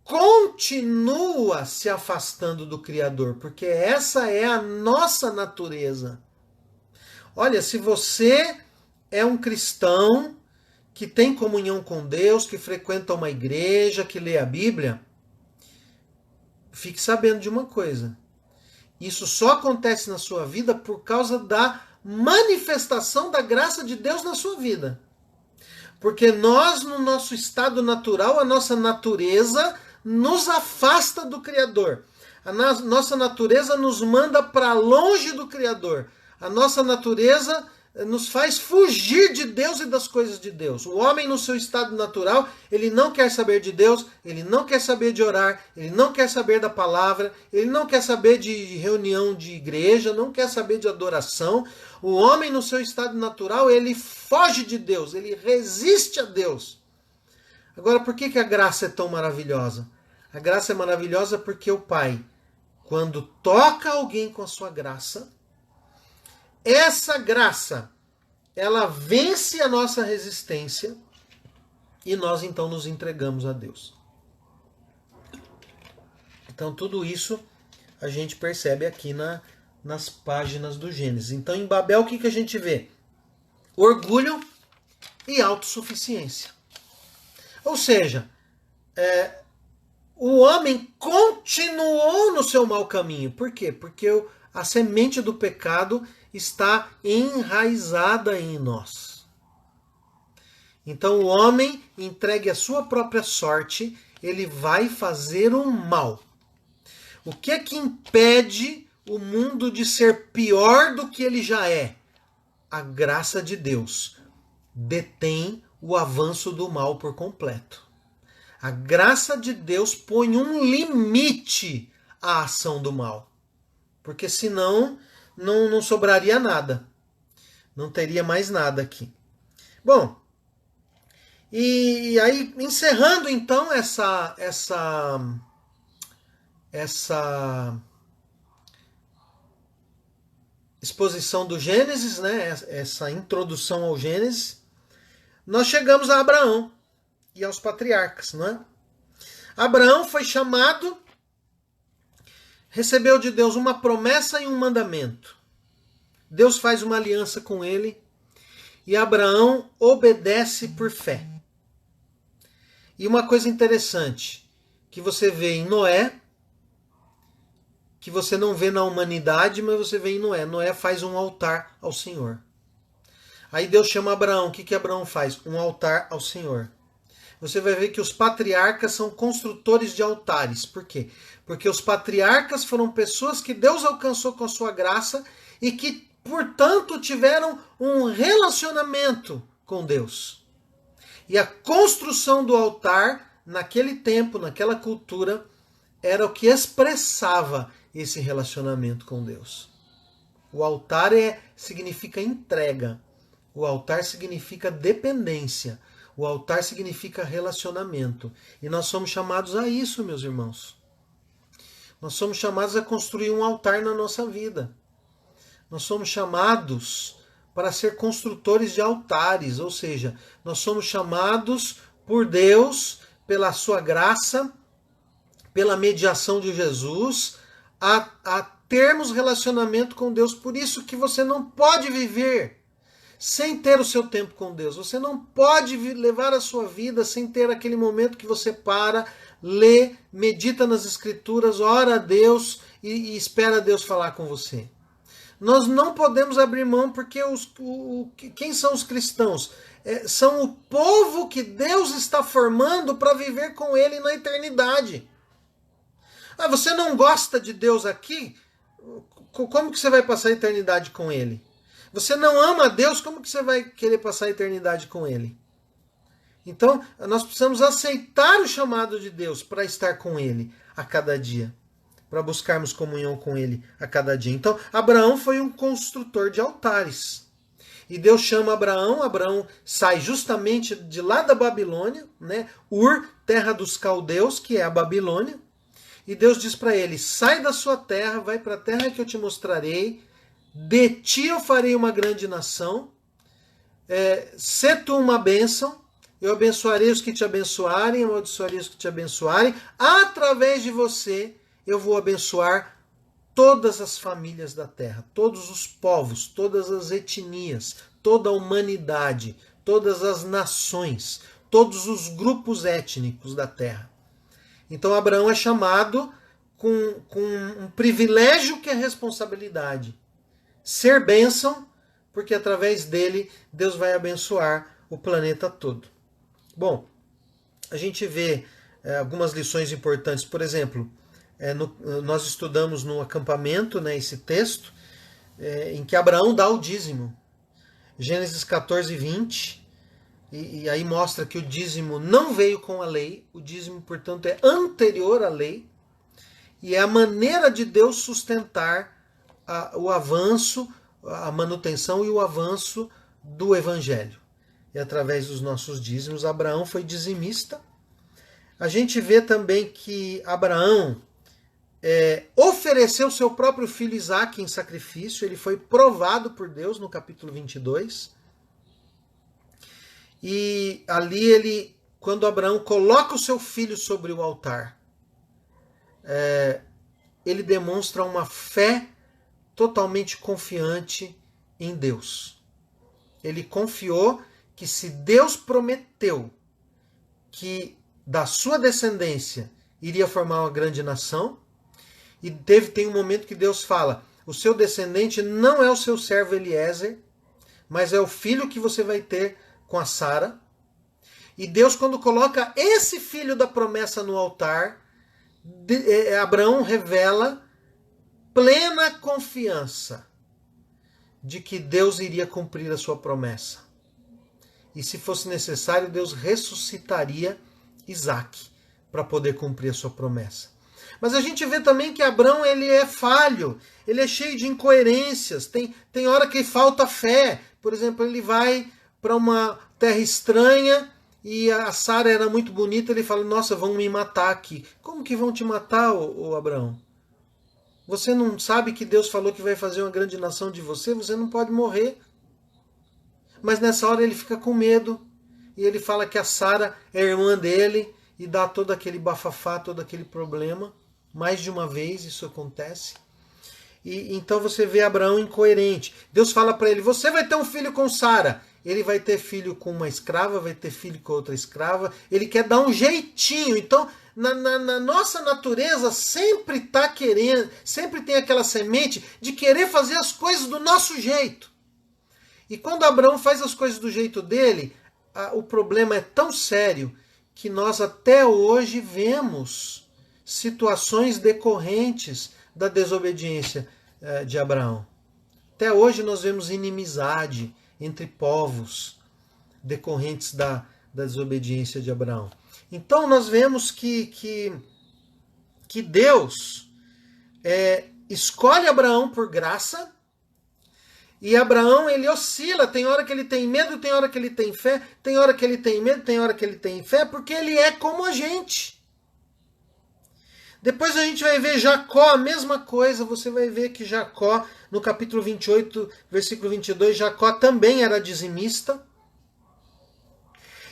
continua se afastando do Criador, porque essa é a nossa natureza. Olha, se você é um cristão que tem comunhão com Deus, que frequenta uma igreja, que lê a Bíblia, fique sabendo de uma coisa. Isso só acontece na sua vida por causa da manifestação da graça de Deus na sua vida. Porque nós, no nosso estado natural, a nossa natureza nos afasta do Criador. A nossa natureza nos manda para longe do Criador. A nossa natureza nos faz fugir de Deus e das coisas de Deus. O homem, no seu estado natural, ele não quer saber de Deus, ele não quer saber de orar, ele não quer saber da palavra, ele não quer saber de reunião de igreja, não quer saber de adoração. O homem, no seu estado natural, ele foge de Deus, ele resiste a Deus. Agora, por que a graça é tão maravilhosa? A graça é maravilhosa porque o Pai, quando toca alguém com a sua graça, essa graça, ela vence a nossa resistência e nós então nos entregamos a Deus. Então tudo isso a gente percebe aqui nas páginas do Gênesis. Então em Babel o que a gente vê? Orgulho e autossuficiência. Ou seja, o homem continuou no seu mau caminho. Por quê? Porque a semente do pecado está enraizada em nós. Então o homem, entregue à sua própria sorte, ele vai fazer o mal. O que é que impede o mundo de ser pior do que ele já é? A graça de Deus detém o avanço do mal por completo. A graça de Deus põe um limite à ação do mal. Porque senão não sobraria nada. Não teria mais nada aqui. Bom, e aí encerrando então essa exposição do Gênesis, né? Essa introdução ao Gênesis, nós chegamos a Abraão e aos patriarcas, não é? Abraão foi chamado, recebeu de Deus uma promessa e um mandamento. Deus faz uma aliança com ele e Abraão obedece por fé. E uma coisa interessante que você vê em Noé, que você não vê na humanidade, mas você vê em Noé. Noé faz um altar ao Senhor. Aí Deus chama Abraão. O que Abraão faz? Um altar ao Senhor. Você vai ver que os patriarcas são construtores de altares. Por quê? Porque os patriarcas foram pessoas que Deus alcançou com a sua graça e que, portanto, tiveram um relacionamento com Deus. E a construção do altar, naquele tempo, naquela cultura, era o que expressava esse relacionamento com Deus. O altar significa entrega. O altar significa dependência. O altar significa relacionamento. E nós somos chamados a isso, meus irmãos. Nós somos chamados a construir um altar na nossa vida. Nós somos chamados para ser construtores de altares, ou seja, nós somos chamados por Deus, pela sua graça, pela mediação de Jesus, a termos relacionamento com Deus. Por isso que você não pode viver sem ter o seu tempo com Deus. Você não pode levar a sua vida sem ter aquele momento que você para, lê, medita nas Escrituras, ora a Deus e espera Deus falar com você. Nós não podemos abrir mão porque quem são os cristãos? São o povo que Deus está formando para viver com Ele na eternidade. Ah, você não gosta de Deus aqui? Como que você vai passar a eternidade com Ele? Você não ama a Deus, como que você vai querer passar a eternidade com Ele? Então, nós precisamos aceitar o chamado de Deus para estar com Ele a cada dia. Para buscarmos comunhão com Ele a cada dia. Então, Abraão foi um construtor de altares. E Deus chama Abraão, Abraão sai justamente de lá da Babilônia, né? Ur, terra dos caldeus, que é a Babilônia. E Deus diz para ele, sai da sua terra, vai para a terra que eu te mostrarei, de ti eu farei uma grande nação, sê tu uma bênção, eu abençoarei os que te abençoarem, amaldiçoarei os que te abençoarem, através de você eu vou abençoar todas as famílias da terra, todos os povos, todas as etnias, toda a humanidade, todas as nações, todos os grupos étnicos da terra. Então Abraão é chamado com um privilégio que é responsabilidade. Ser bênção, porque através dele Deus vai abençoar o planeta todo. Bom, a gente vê algumas lições importantes. Por exemplo, nós estudamos no acampamento, né, esse texto, em que Abraão dá o dízimo. Gênesis 14, 20. E aí mostra que o dízimo não veio com a lei. O dízimo, portanto, é anterior à lei. E é a maneira de Deus sustentar o avanço, a manutenção e o avanço do Evangelho. E através dos nossos dízimos, Abraão foi dizimista. A gente vê também que Abraão ofereceu seu próprio filho Isaque em sacrifício. Ele foi provado por Deus no capítulo 22. E ali quando Abraão coloca o seu filho sobre o altar, ele demonstra uma fé totalmente confiante em Deus. Ele confiou que se Deus prometeu que da sua descendência iria formar uma grande nação, e tem um momento que Deus fala, o seu descendente não é o seu servo Eliezer, mas é o filho que você vai ter com a Sara. E Deus, quando coloca esse filho da promessa no altar, Abraão revela plena confiança de que Deus iria cumprir a sua promessa. E se fosse necessário, Deus ressuscitaria Isaac para poder cumprir a sua promessa. Mas a gente vê também que Abraão ele é falho, ele é cheio de incoerências, tem hora que falta fé. Por exemplo, ele vai para uma terra estranha e a Sara era muito bonita, ele fala, nossa, vão me matar aqui. Como que vão te matar, ô Abraão? Você não sabe que Deus falou que vai fazer uma grande nação de você? Você não pode morrer. Mas nessa hora ele fica com medo. E ele fala que a Sara é irmã dele. E dá todo aquele bafafá, todo aquele problema. Mais de uma vez isso acontece. E então você vê Abraão incoerente. Deus fala para ele, você vai ter um filho com Sara. Ele vai ter filho com uma escrava, vai ter filho com outra escrava. Ele quer dar um jeitinho. Então, na nossa natureza, sempre está querendo, sempre tem aquela semente de querer fazer as coisas do nosso jeito. E quando Abraão faz as coisas do jeito dele, o problema é tão sério que nós até hoje vemos situações decorrentes da desobediência de Abraão. Até hoje nós vemos inimizade entre povos decorrentes da desobediência de Abraão. Então nós vemos que Deus escolhe Abraão por graça, e Abraão ele oscila, tem hora que ele tem medo, tem hora que ele tem fé, tem hora que ele tem medo, tem hora que ele tem fé, porque ele é como a gente. Depois a gente vai ver Jacó, a mesma coisa, você vai ver que Jacó, no capítulo 28, versículo 22, Jacó também era dizimista.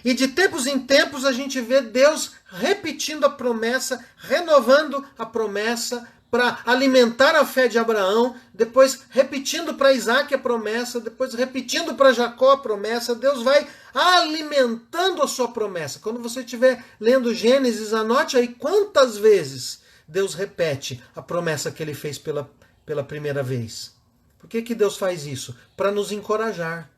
E de tempos em tempos a gente vê Deus repetindo a promessa, renovando a promessa para alimentar a fé de Abraão, depois repetindo para Isaac a promessa, depois repetindo para Jacó a promessa. Deus vai alimentando a sua promessa. Quando você estiver lendo Gênesis, anote aí quantas vezes Deus repete a promessa que ele fez pela primeira vez. Por que Deus faz isso? Para nos encorajar.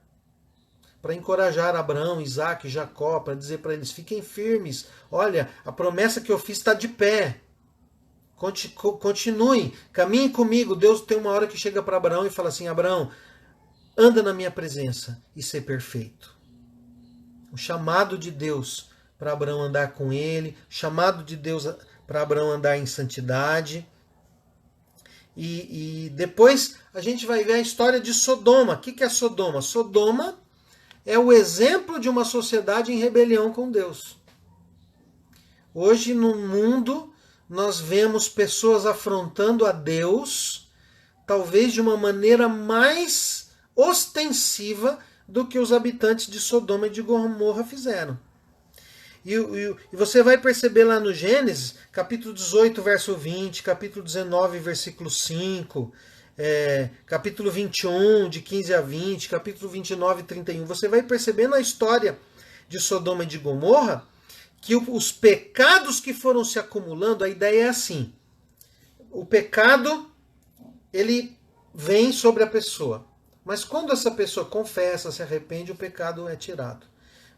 Para encorajar Abraão, Isaac, Jacó, para dizer para eles, fiquem firmes. Olha, a promessa que eu fiz está de pé. Continuem, caminhem comigo. Deus tem uma hora que chega para Abraão e fala assim, Abraão, anda na minha presença e ser perfeito. O chamado de Deus para Abraão andar com ele, o chamado de Deus para Abraão andar em santidade. E depois a gente vai ver a história de Sodoma. O que é Sodoma? Sodoma é o exemplo de uma sociedade em rebelião com Deus. Hoje no mundo nós vemos pessoas afrontando a Deus, talvez de uma maneira mais ostensiva do que os habitantes de Sodoma e de Gomorra fizeram. E você vai perceber lá no Gênesis, capítulo 18, verso 20, capítulo 19, versículo 5, capítulo 21, de 15 a 20, capítulo 29, 31. Você vai perceber na história de Sodoma e de Gomorra que os pecados que foram se acumulando, a ideia é assim. O pecado, ele vem sobre a pessoa. Mas quando essa pessoa confessa, se arrepende, o pecado é tirado.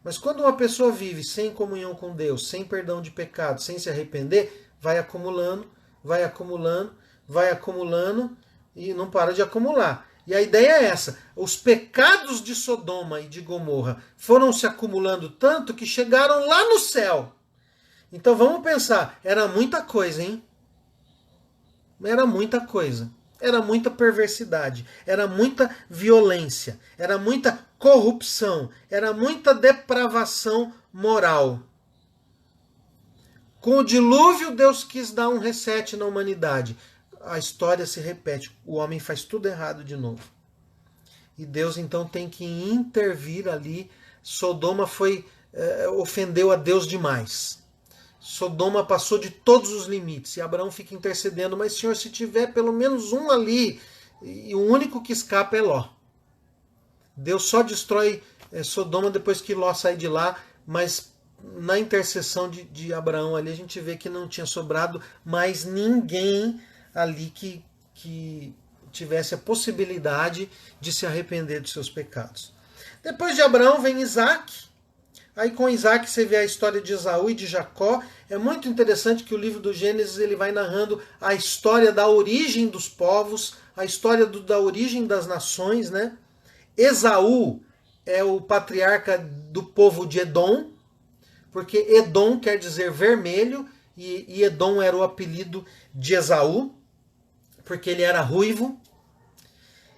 Mas quando uma pessoa vive sem comunhão com Deus, sem perdão de pecado, sem se arrepender, vai acumulando, vai acumulando, vai acumulando e não para de acumular. E a ideia é essa. Os pecados de Sodoma e de Gomorra foram se acumulando tanto que chegaram lá no céu. Então vamos pensar, era muita coisa, hein? Era muita coisa. Era muita perversidade, era muita violência, era muita corrupção, era muita depravação moral. Com o dilúvio, Deus quis dar um reset na humanidade. A história se repete, o homem faz tudo errado de novo. E Deus então tem que intervir ali. Sodoma ofendeu a Deus demais. Sodoma passou de todos os limites. E Abraão fica intercedendo, mas Senhor, se tiver pelo menos um ali, e o único que escapa é Ló. Deus só destrói Sodoma depois que Ló sai de lá, mas na intercessão de Abraão ali a gente vê que não tinha sobrado mais ninguém ali que tivesse a possibilidade de se arrepender dos seus pecados. Depois de Abraão vem Isaac. Aí com Isaac você vê a história de Esaú e de Jacó. É muito interessante que o livro do Gênesis ele vai narrando a história da origem dos povos, a história da origem das nações, né? Esaú é o patriarca do povo de Edom, porque Edom quer dizer vermelho, e Edom era o apelido de Esaú, porque ele era ruivo.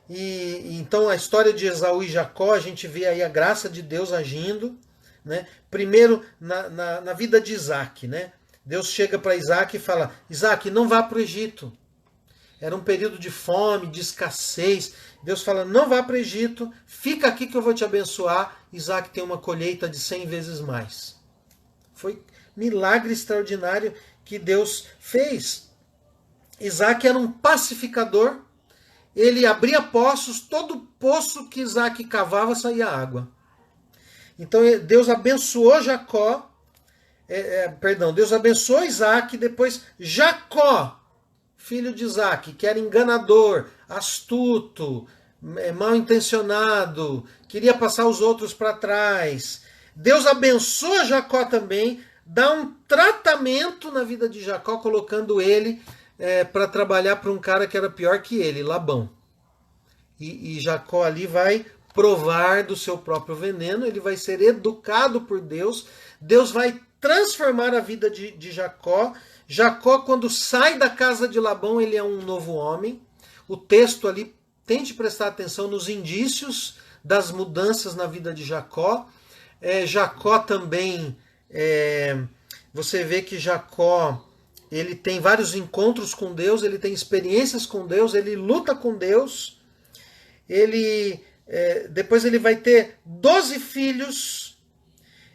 E então a história de Esaú e Jacó, a gente vê aí a graça de Deus agindo, né? Primeiro na vida de Isaac, né? Deus chega para Isaac e fala: Isaac, não vá para o Egito. Era um período de fome, de escassez. Deus fala: não vá para o Egito, fica aqui que eu vou te abençoar. Isaac tem uma colheita de 100 vezes mais. Foi milagre extraordinário que Deus fez. Isaac era um pacificador. Ele abria poços, todo poço que Isaac cavava saía água. Então Deus abençoou Jacó, Deus abençoou Isaac, depois Jacó, filho de Isaac, que era enganador, astuto, mal intencionado, queria passar os outros para trás. Deus abençoa Jacó também, dá um tratamento na vida de Jacó, colocando ele para trabalhar para um cara que era pior que ele, Labão. E Jacó ali vai provar do seu próprio veneno, ele vai ser educado por Deus, Deus vai transformar a vida de Jacó. Jacó, quando sai da casa de Labão, ele é um novo homem. O texto ali, tente prestar atenção nos indícios das mudanças na vida de Jacó. Jacó também, você vê que Jacó, ele tem vários encontros com Deus, ele tem experiências com Deus, ele luta com Deus. Depois ele vai ter 12 filhos,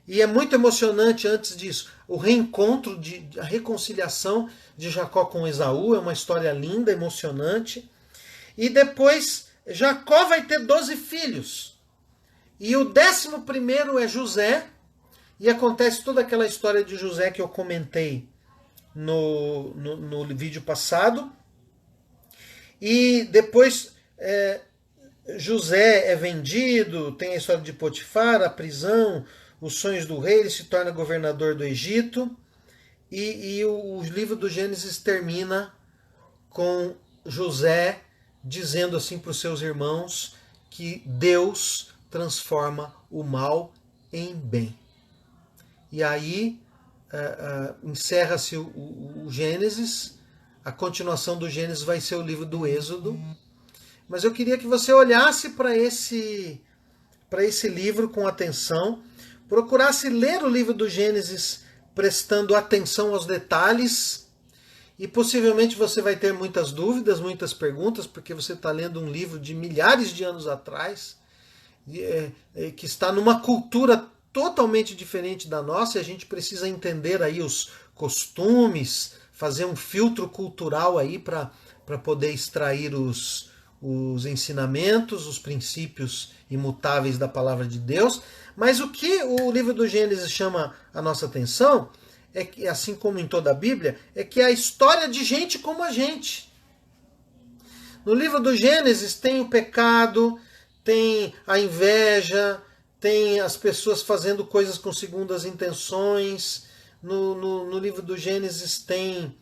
e é muito emocionante antes disso. O reencontro, a reconciliação de Jacó com Esaú, é uma história linda, emocionante. E depois Jacó vai ter 12 filhos. E o 11º é José, e acontece toda aquela história de José que eu comentei no vídeo passado. E depois José é vendido, tem a história de Potifar, a prisão, os sonhos do rei, ele se torna governador do Egito. E o livro do Gênesis termina com José dizendo assim para os seus irmãos que Deus transforma o mal em bem. E aí encerra-se o Gênesis. A continuação do Gênesis vai ser o livro do Êxodo. Mas eu queria que você olhasse para esse livro com atenção, procurasse ler o livro do Gênesis prestando atenção aos detalhes, e possivelmente você vai ter muitas dúvidas, muitas perguntas, porque você está lendo um livro de milhares de anos atrás, que está numa cultura totalmente diferente da nossa, e a gente precisa entender aí os costumes, fazer um filtro cultural aí para poder extrair os ensinamentos, os princípios imutáveis da palavra de Deus. Mas o que o livro do Gênesis chama a nossa atenção, é que, assim como em toda a Bíblia, é que é a história de gente como a gente. No livro do Gênesis tem o pecado, tem a inveja, tem as pessoas fazendo coisas com segundas intenções. No livro do Gênesis tem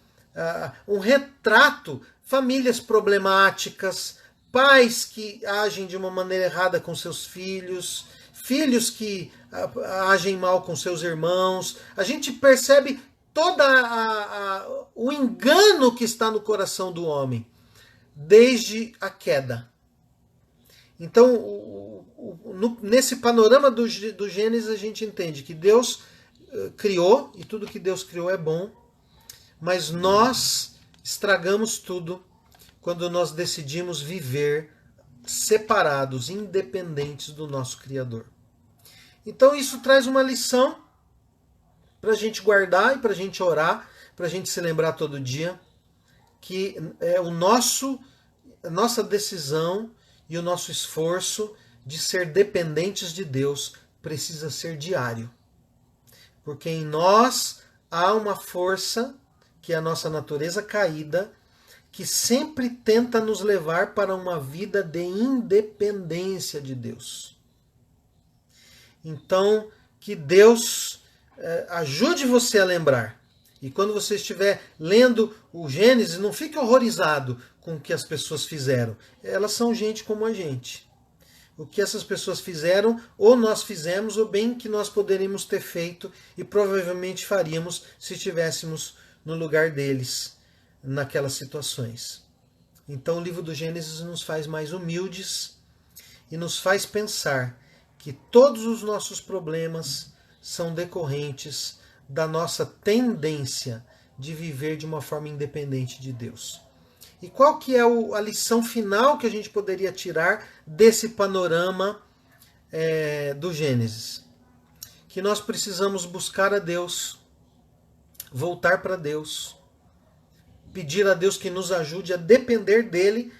um retrato, famílias problemáticas, pais que agem de uma maneira errada com seus filhos, filhos que agem mal com seus irmãos. A gente percebe todo o engano que está no coração do homem, desde a queda. Então, nesse panorama do Gênesis, a gente entende que Deus criou, e tudo que Deus criou é bom, mas nós estragamos tudo quando nós decidimos viver separados, independentes do nosso Criador. Então isso traz uma lição para a gente guardar e para a gente orar, para a gente se lembrar todo dia que é a nossa decisão e o nosso esforço de ser dependentes de Deus precisa ser diário. Porque em nós há uma força, que é a nossa natureza caída, que sempre tenta nos levar para uma vida de independência de Deus. Então, que Deus ajude você a lembrar. E quando você estiver lendo o Gênesis, não fique horrorizado com o que as pessoas fizeram. Elas são gente como a gente. O que essas pessoas fizeram, ou nós fizemos, ou bem que nós poderíamos ter feito e provavelmente faríamos se estivéssemos no lugar deles naquelas situações. Então o livro do Gênesis nos faz mais humildes e nos faz pensar que todos os nossos problemas são decorrentes da nossa tendência de viver de uma forma independente de Deus. E qual que é a lição final que a gente poderia tirar desse panorama do Gênesis? Que nós precisamos buscar a Deus, voltar para Deus, pedir a Deus que nos ajude a depender dele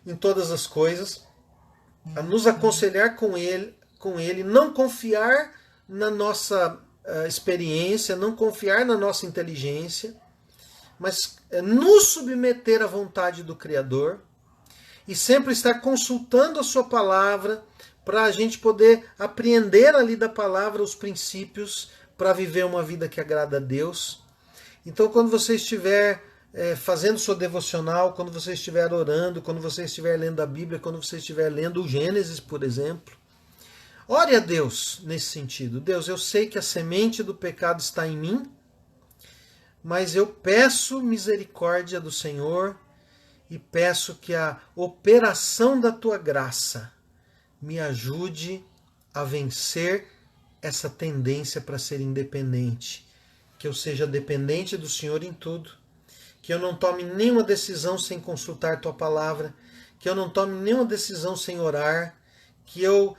em todas as coisas, a nos aconselhar com ele, não confiar na nossa experiência, não confiar na nossa inteligência, mas nos submeter à vontade do Criador e sempre estar consultando a sua palavra para a gente poder apreender ali da palavra os princípios para viver uma vida que agrada a Deus. Então, quando você estiver fazendo sua devocional, quando você estiver orando, quando você estiver lendo a Bíblia, quando você estiver lendo o Gênesis, por exemplo, ore a Deus nesse sentido. Deus, eu sei que a semente do pecado está em mim, mas eu peço misericórdia do Senhor e peço que a operação da tua graça me ajude a vencer essa tendência para ser independente. Que eu seja dependente do Senhor em tudo, que eu não tome nenhuma decisão sem consultar tua palavra, que eu não tome nenhuma decisão sem orar, que eu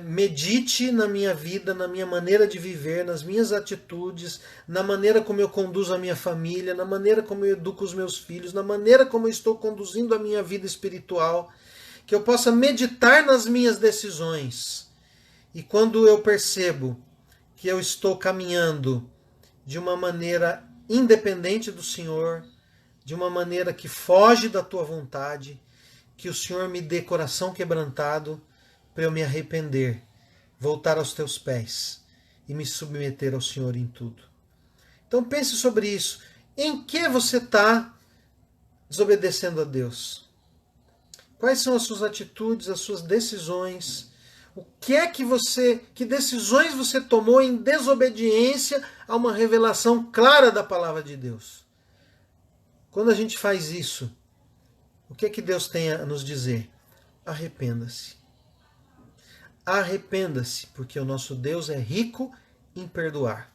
medite na minha vida, na minha maneira de viver, nas minhas atitudes, na maneira como eu conduzo a minha família, na maneira como eu educo os meus filhos, na maneira como eu estou conduzindo a minha vida espiritual, que eu possa meditar nas minhas decisões. E quando eu percebo que eu estou caminhando de uma maneira independente do Senhor, de uma maneira que foge da tua vontade, que o Senhor me dê coração quebrantado, para eu me arrepender, voltar aos teus pés e me submeter ao Senhor em tudo. Então pense sobre isso. Em que você está desobedecendo a Deus? Quais são as suas atitudes, as suas decisões? O que é que decisões você tomou em desobediência a uma revelação clara da palavra de Deus? Quando a gente faz isso, o que é que Deus tem a nos dizer? Arrependa-se. Arrependa-se, porque o nosso Deus é rico em perdoar.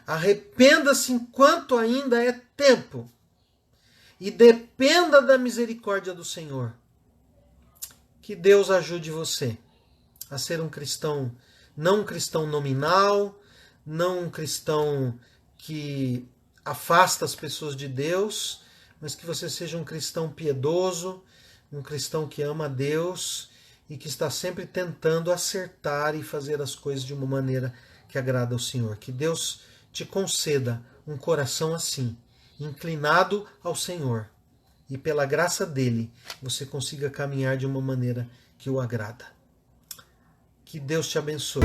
Arrependa-se enquanto ainda é tempo. E dependa da misericórdia do Senhor. Que Deus ajude você a ser um cristão, não um cristão nominal, não um cristão que afasta as pessoas de Deus, mas que você seja um cristão piedoso, um cristão que ama a Deus e que está sempre tentando acertar e fazer as coisas de uma maneira que agrada ao Senhor. Que Deus te conceda um coração assim, inclinado ao Senhor, e pela graça dele você consiga caminhar de uma maneira que o agrada. Que Deus te abençoe.